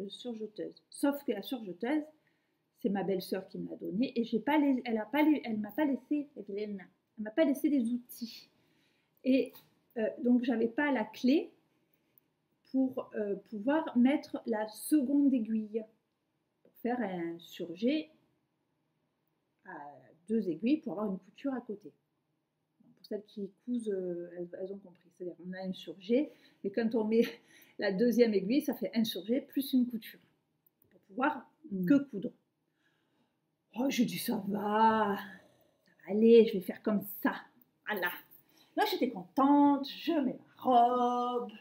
surjeteuse. Sauf que la surjeteuse, c'est ma belle-sœur qui me l'a donnée et elle m'a pas laissé des outils. Et donc, j'avais pas la clé pour pouvoir mettre la seconde aiguille pour faire un surjet à 2 aiguilles pour avoir une couture à côté. Pour celles qui cousent, elles ont compris. C'est-à-dire on a un surjet, mais quand on met la deuxième aiguille, ça fait un surjet plus une couture pour pouvoir que coudre. Oh, je dis ça va aller, je vais faire comme ça. Voilà. Là, j'étais contente, je mets ma robe,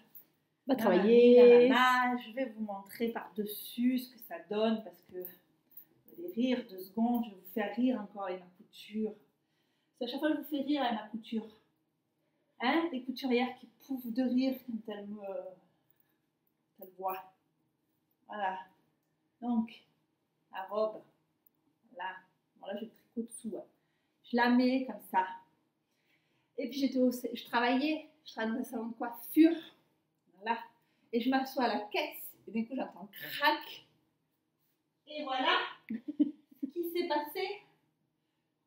va travailler. Je vais vous montrer par-dessus ce que ça donne parce que vous allez rire 2 secondes, je vais vous faire rire encore avec ma couture. C'est à chaque fois que je vous fais rire avec ma couture. Hein, les couturières qui pouffent de rire quand elles voient. Voilà. Donc, la robe, là. Bon, là, je tricote dessous. Hein. Je la mets comme ça. Et puis, je travaillais dans un salon de coiffure. Voilà. Et je m'assois à la caisse. Et d'un coup, j'entends crac. Et voilà. Ce qui s'est passé.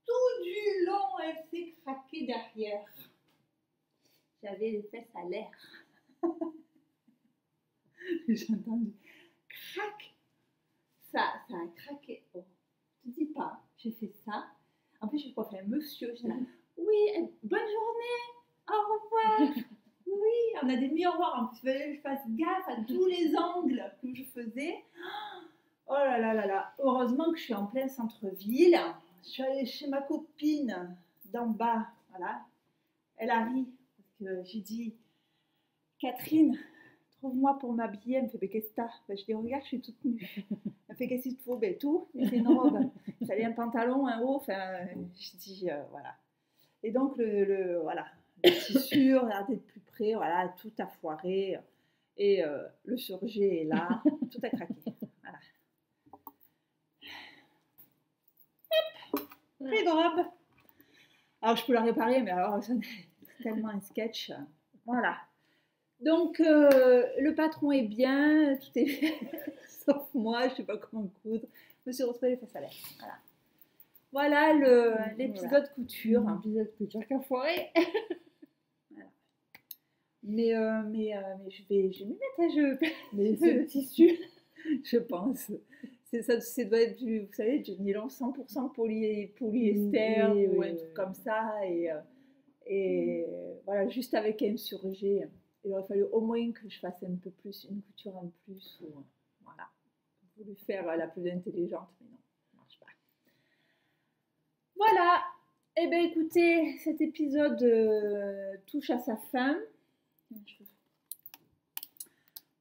Tout du long, elle s'est craquée derrière. J'avais les fesses à l'air. J'ai entendu crac. Ça a craqué. Oh, je te dis pas, j'ai fait ça. En plus, j'ai coiffé un monsieur. J'étais là, oui, bonne journée, au revoir. Oui, on a des miroirs. En plus, il fallait que je fasse gaffe à tous les angles que je faisais. Oh là là là là. Heureusement que je suis en plein centre-ville. Je suis allée chez ma copine d'en bas. Voilà. Elle a ri. Parce que j'ai dit, Catherine, trouve-moi pour m'habiller. Elle me fait, mais qu'est-ce que t'as? Ben, je dis, regarde, je suis toute nue. Elle me fait, qu'est-ce qu'il te faut? Ben, tout. C'est une robe. Il fallait un pantalon, un haut. Enfin, je dis, voilà. Et donc, voilà, le tissu, regardez de plus près, voilà, tout a foiré. Et le surjet est là, tout a craqué. Voilà. Hop, plus de robe. Alors, je peux la réparer, mais alors, c'est tellement un sketch. Voilà. Donc, le patron est bien, tout est bien, sauf moi, je ne sais pas comment coudre. Je me suis retrouvée les fesses à l'air. Voilà. Voilà l'épisode couture. L'épisode couture qui a foiré. Voilà. Mais je vais m'y mettre à jeu. Mais c'est le tissu. Je pense. Ça doit être vous savez, du nylon 100% polyester ou un truc comme ça. Et voilà, juste avec un surjet. Il aurait fallu au moins que je fasse un peu plus, une couture en plus. Voilà. J'ai voulu faire la plus intelligente, mais non, ça ne marche pas. Voilà. Eh bien, écoutez, cet épisode touche à sa fin.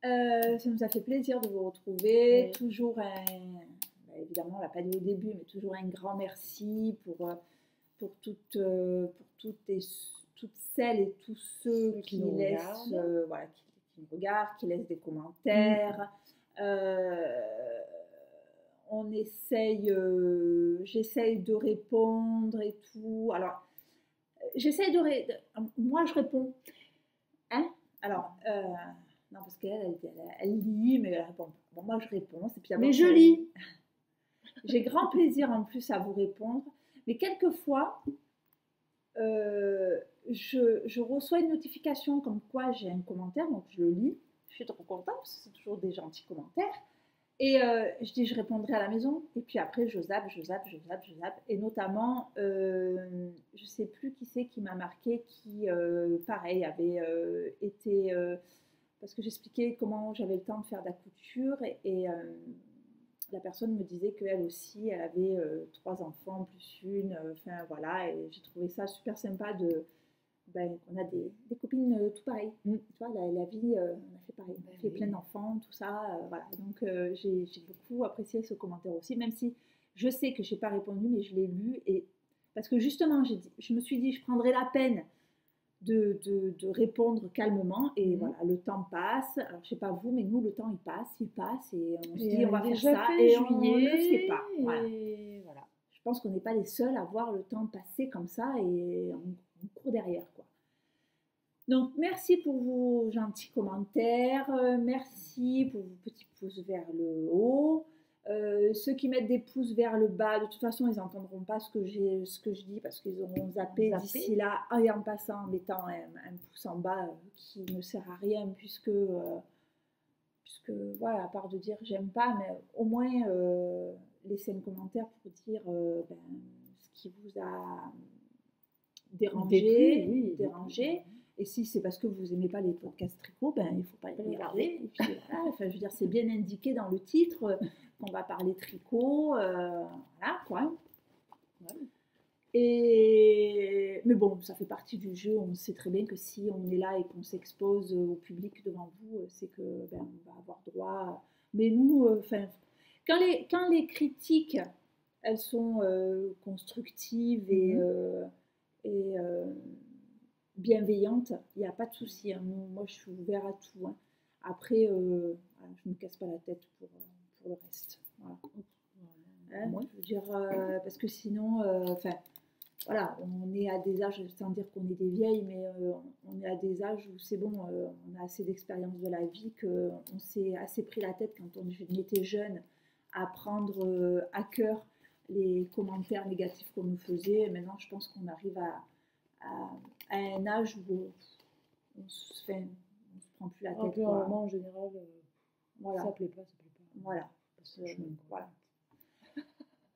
Ça nous a fait plaisir de vous retrouver. Oui. Toujours évidemment, on l'a pas dit au début, mais toujours un grand merci pour toutes celles et tous ceux qui laissent, voilà, qui nous regardent, qui laissent des commentaires. On essaye, j'essaye de répondre et tout. Alors, moi je réponds. Hein? Alors, non, parce qu'elle lit, mais elle répond pas. Bon, moi je réponds. Mais je lis. J'ai grand plaisir en plus à vous répondre. Mais quelquefois, je reçois une notification comme quoi j'ai un commentaire, donc je le lis. Je suis trop contente parce que c'est toujours des gentils commentaires. Et je dis je répondrai à la maison. Et puis après, je zappe. Et notamment, je ne sais plus qui c'est qui m'a marqué, qui, pareil, avait été... parce que j'expliquais comment j'avais le temps de faire de la couture. Et la personne me disait qu'elle aussi, elle avait 3 enfants, plus une. Enfin, voilà. Et j'ai trouvé ça super sympa qu'on a des copines tout pareil. Tu vois, la vie, on a fait pareil. On a fait plein d'enfants, tout ça. Voilà. Donc, j'ai beaucoup apprécié ce commentaire aussi, même si je sais que je n'ai pas répondu, mais je l'ai lu. Et parce que justement, je me suis dit, je prendrai la peine de répondre calmement. Et voilà, le temps passe. Alors, je ne sais pas vous, mais nous, le temps, il passe. Et on se dit, on va faire ça. Et on ne le fait pas. Voilà. Je pense qu'on n'est pas les seuls à voir le temps passer comme ça. Et on court derrière, quoi. Donc, merci pour vos gentils commentaires, merci pour vos petits pouces vers le haut. Ceux qui mettent des pouces vers le bas, de toute façon, ils n'entendront pas ce que je dis parce qu'ils auront zappé d'ici là. Et en passant, en mettant un pouce en bas qui ne sert à rien puisque voilà, à part de dire j'aime pas, mais au moins laissez un commentaire pour dire ce qui vous a dérangé. Et si c'est parce que vous n'aimez pas les podcasts tricot, il ne faut pas les regarder. Et puis, voilà, enfin, je veux dire, c'est bien indiqué dans le titre qu'on va parler tricot. Voilà, quoi. Ouais. Mais bon, ça fait partie du jeu. On sait très bien que si on est là et qu'on s'expose au public devant vous, c'est que on va avoir droit. Mais nous, quand les critiques, elles sont constructives et bienveillante, il n'y a pas de souci. Hein. Moi, je suis ouverte à tout. Hein. Après, je ne me casse pas la tête pour le reste. Voilà. Hein, je veux dire, parce que sinon, voilà, on est à des âges, sans dire qu'on est des vieilles, mais on est à des âges où c'est bon, on a assez d'expérience de la vie qu'on s'est assez pris la tête quand on était jeune à prendre à cœur les commentaires négatifs qu'on nous faisait. Et maintenant, je pense qu'on arrive à un âge où on se prend plus la tête. En général, voilà. Ça plaît pas. Voilà. Voilà.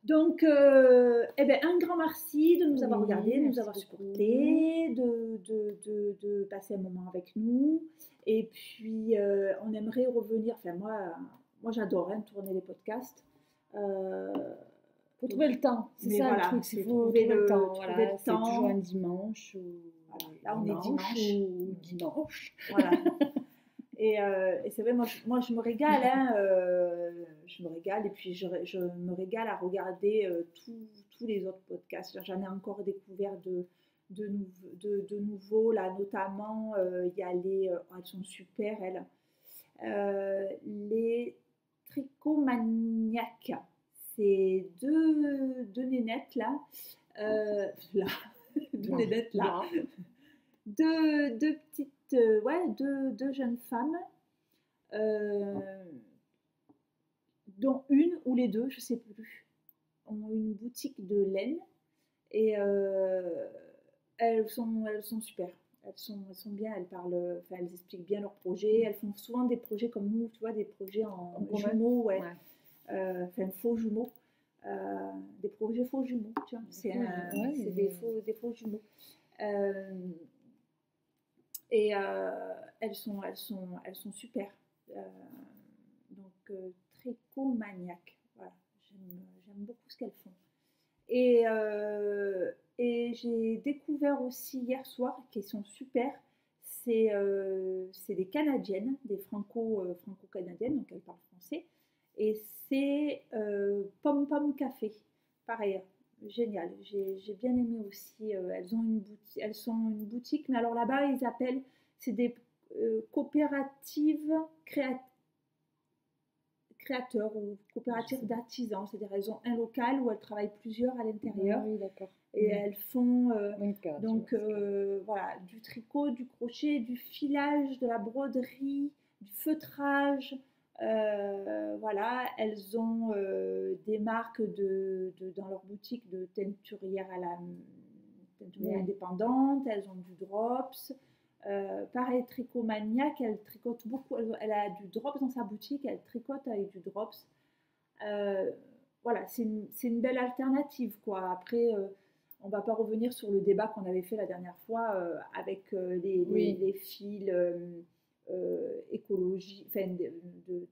Donc, un grand merci de nous avoir regardés, de nous avoir supportés, de passer un moment avec nous. Et puis, on aimerait revenir. Enfin, moi j'adore tourner les podcasts. Faut trouver le temps, c'est ça le truc, il faut trouver le temps. Voilà, c'est toujours un dimanche. Voilà. Là, on est dimanche. Voilà. Et c'est vrai, moi je me régale, hein, je me régale, et puis je me régale à regarder tous les autres podcasts. J'en ai encore découvert de nouveau, là, notamment, il y a elles sont super, elles. Les tricomaniaques. C'est deux nénettes, là. Là. Deux nénettes, là. Deux petites, ouais, deux jeunes femmes. Dont une ou les deux, je ne sais plus, ont une boutique de laine et elles sont super. Elles sont bien, elles parlent, enfin, elles expliquent bien leurs projets. Elles font souvent des projets comme nous, tu vois, des projets en jumeaux, ouais. Enfin, faux jumeaux. Des projets faux jumeaux, tu vois. C'est des faux jumeaux. Et elles sont super. Donc, tricomaniaques. Voilà, j'aime beaucoup ce qu'elles font. Et j'ai découvert aussi hier soir, qui sont super, c'est des Canadiennes, des franco-canadiennes, donc elles parlent français. Et c'est Pom Pom Café. Pareil, génial. J'ai bien aimé aussi. Elles sont une boutique, mais alors là-bas, ils appellent, c'est des coopératives créateurs ou coopératives d'artisans. C'est-à-dire elles ont un local où elles travaillent plusieurs à l'intérieur. Oui, d'accord. Et elles font voilà, du tricot, du crochet, du filage, de la broderie, du feutrage. Voilà, elles ont des marques dans leur boutique de teinturières indépendantes. Elles ont du drops. Pareil, tricomaniaque, elle tricote beaucoup. Elle a du drops dans sa boutique, elle tricote avec du drops. Voilà, c'est une belle alternative, quoi. Après, on ne va pas revenir sur le débat qu'on avait fait la dernière fois avec les fils écologie, enfin, de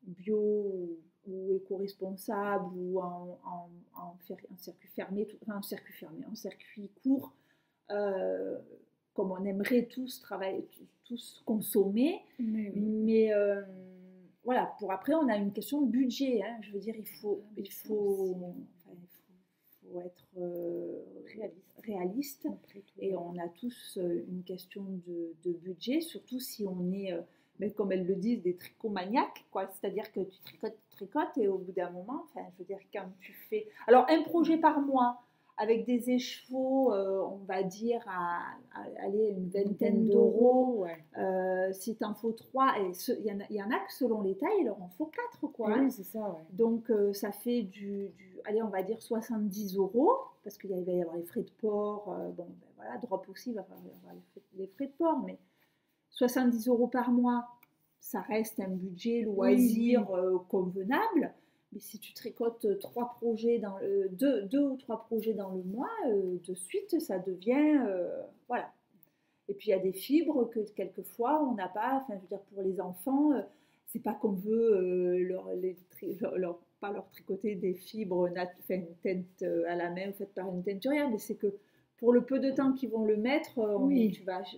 bio ou éco-responsable ou en circuit fermé, en circuit court. Comme on aimerait tous travailler, tous consommer, mais voilà, pour après on a une question de budget, hein. Je veux dire, il faut être réaliste et on a tous une question de budget, surtout si on est, mais comme elles le disent, des tricomaniaques, quoi. C'est-à-dire que tu tricotes et au bout d'un moment, enfin, je veux dire, quand tu fais, alors un projet par mois, avec des écheveaux, on va dire, à aller une vingtaine d'euros. Ouais. Si tu en faut 3, il y en a que selon les tailles, il leur en faut 4, quoi. Oui, c'est ça, ouais. Donc, ça fait allez, on va dire 70 euros, parce qu'il va y avoir les frais de port, bon, ben voilà, drop aussi, il va y avoir les frais de port, mais 70 euros par mois, ça reste un budget loisir convenable. Mais si tu tricotes 3 projets deux ou 3 projets dans le mois, de suite, ça devient, voilà. Et puis il y a des fibres que quelquefois on n'a pas. Enfin, je veux dire, pour les enfants, c'est pas qu'on veut pas leur tricoter des fibres, une teinte à la main faite par une teinturière, mais c'est que pour le peu de temps qu'ils vont le mettre,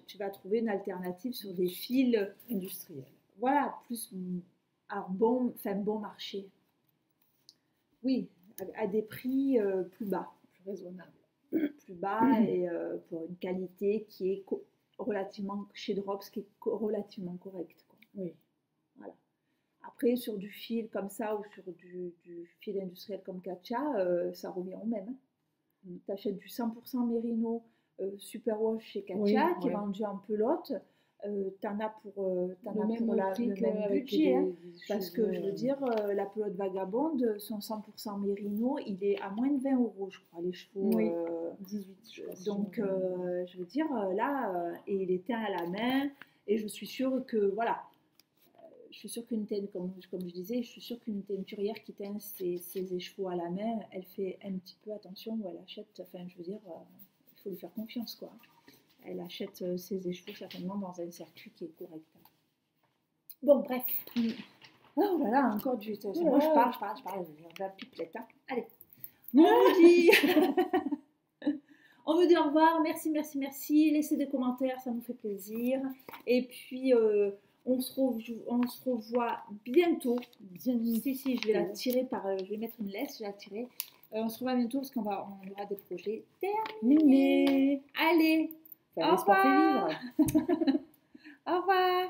tu vas trouver une alternative sur des fils industriels. Voilà, plus bon marché. Oui, à des prix plus bas. Plus raisonnables. Plus bas et pour une qualité qui est relativement, chez Drops, qui est relativement correcte, quoi. Oui. Voilà. Après, sur du fil comme ça ou sur du fil industriel comme Katia, ça revient au même. Tu achètes du 100% Mérino Superwash chez Katia, qui est vendu en pelote. T'en as pour le même budget, hein, parce que je veux dire, la pelote vagabonde, son 100% Mérino, il est à moins de 20 euros, je crois, les chevaux. 18, je crois. Donc, je veux dire, là, et il est teint à la main, et je suis sûre que, voilà, je suis sûre qu'une teinte, comme je disais, je suis sûre qu'une teinturière qui teint ses écheveaux à la main, elle fait un petit peu attention où elle achète, enfin, je veux dire, il faut lui faire confiance, quoi. Elle achète ses écheveaux certainement dans un circuit qui est correct. Bon, bref. Oh là là, encore du... Moi, je parle, j'ai la pipelette. Hein. Allez. On vous dit au revoir. Merci. Laissez des commentaires, ça nous fait plaisir. Et puis, on se revoit bientôt. Si, je vais la tirer je vais mettre une laisse, je vais la tirer. On se revoit bientôt parce qu'on aura des projets terminés. Allez, au revoir. Au revoir.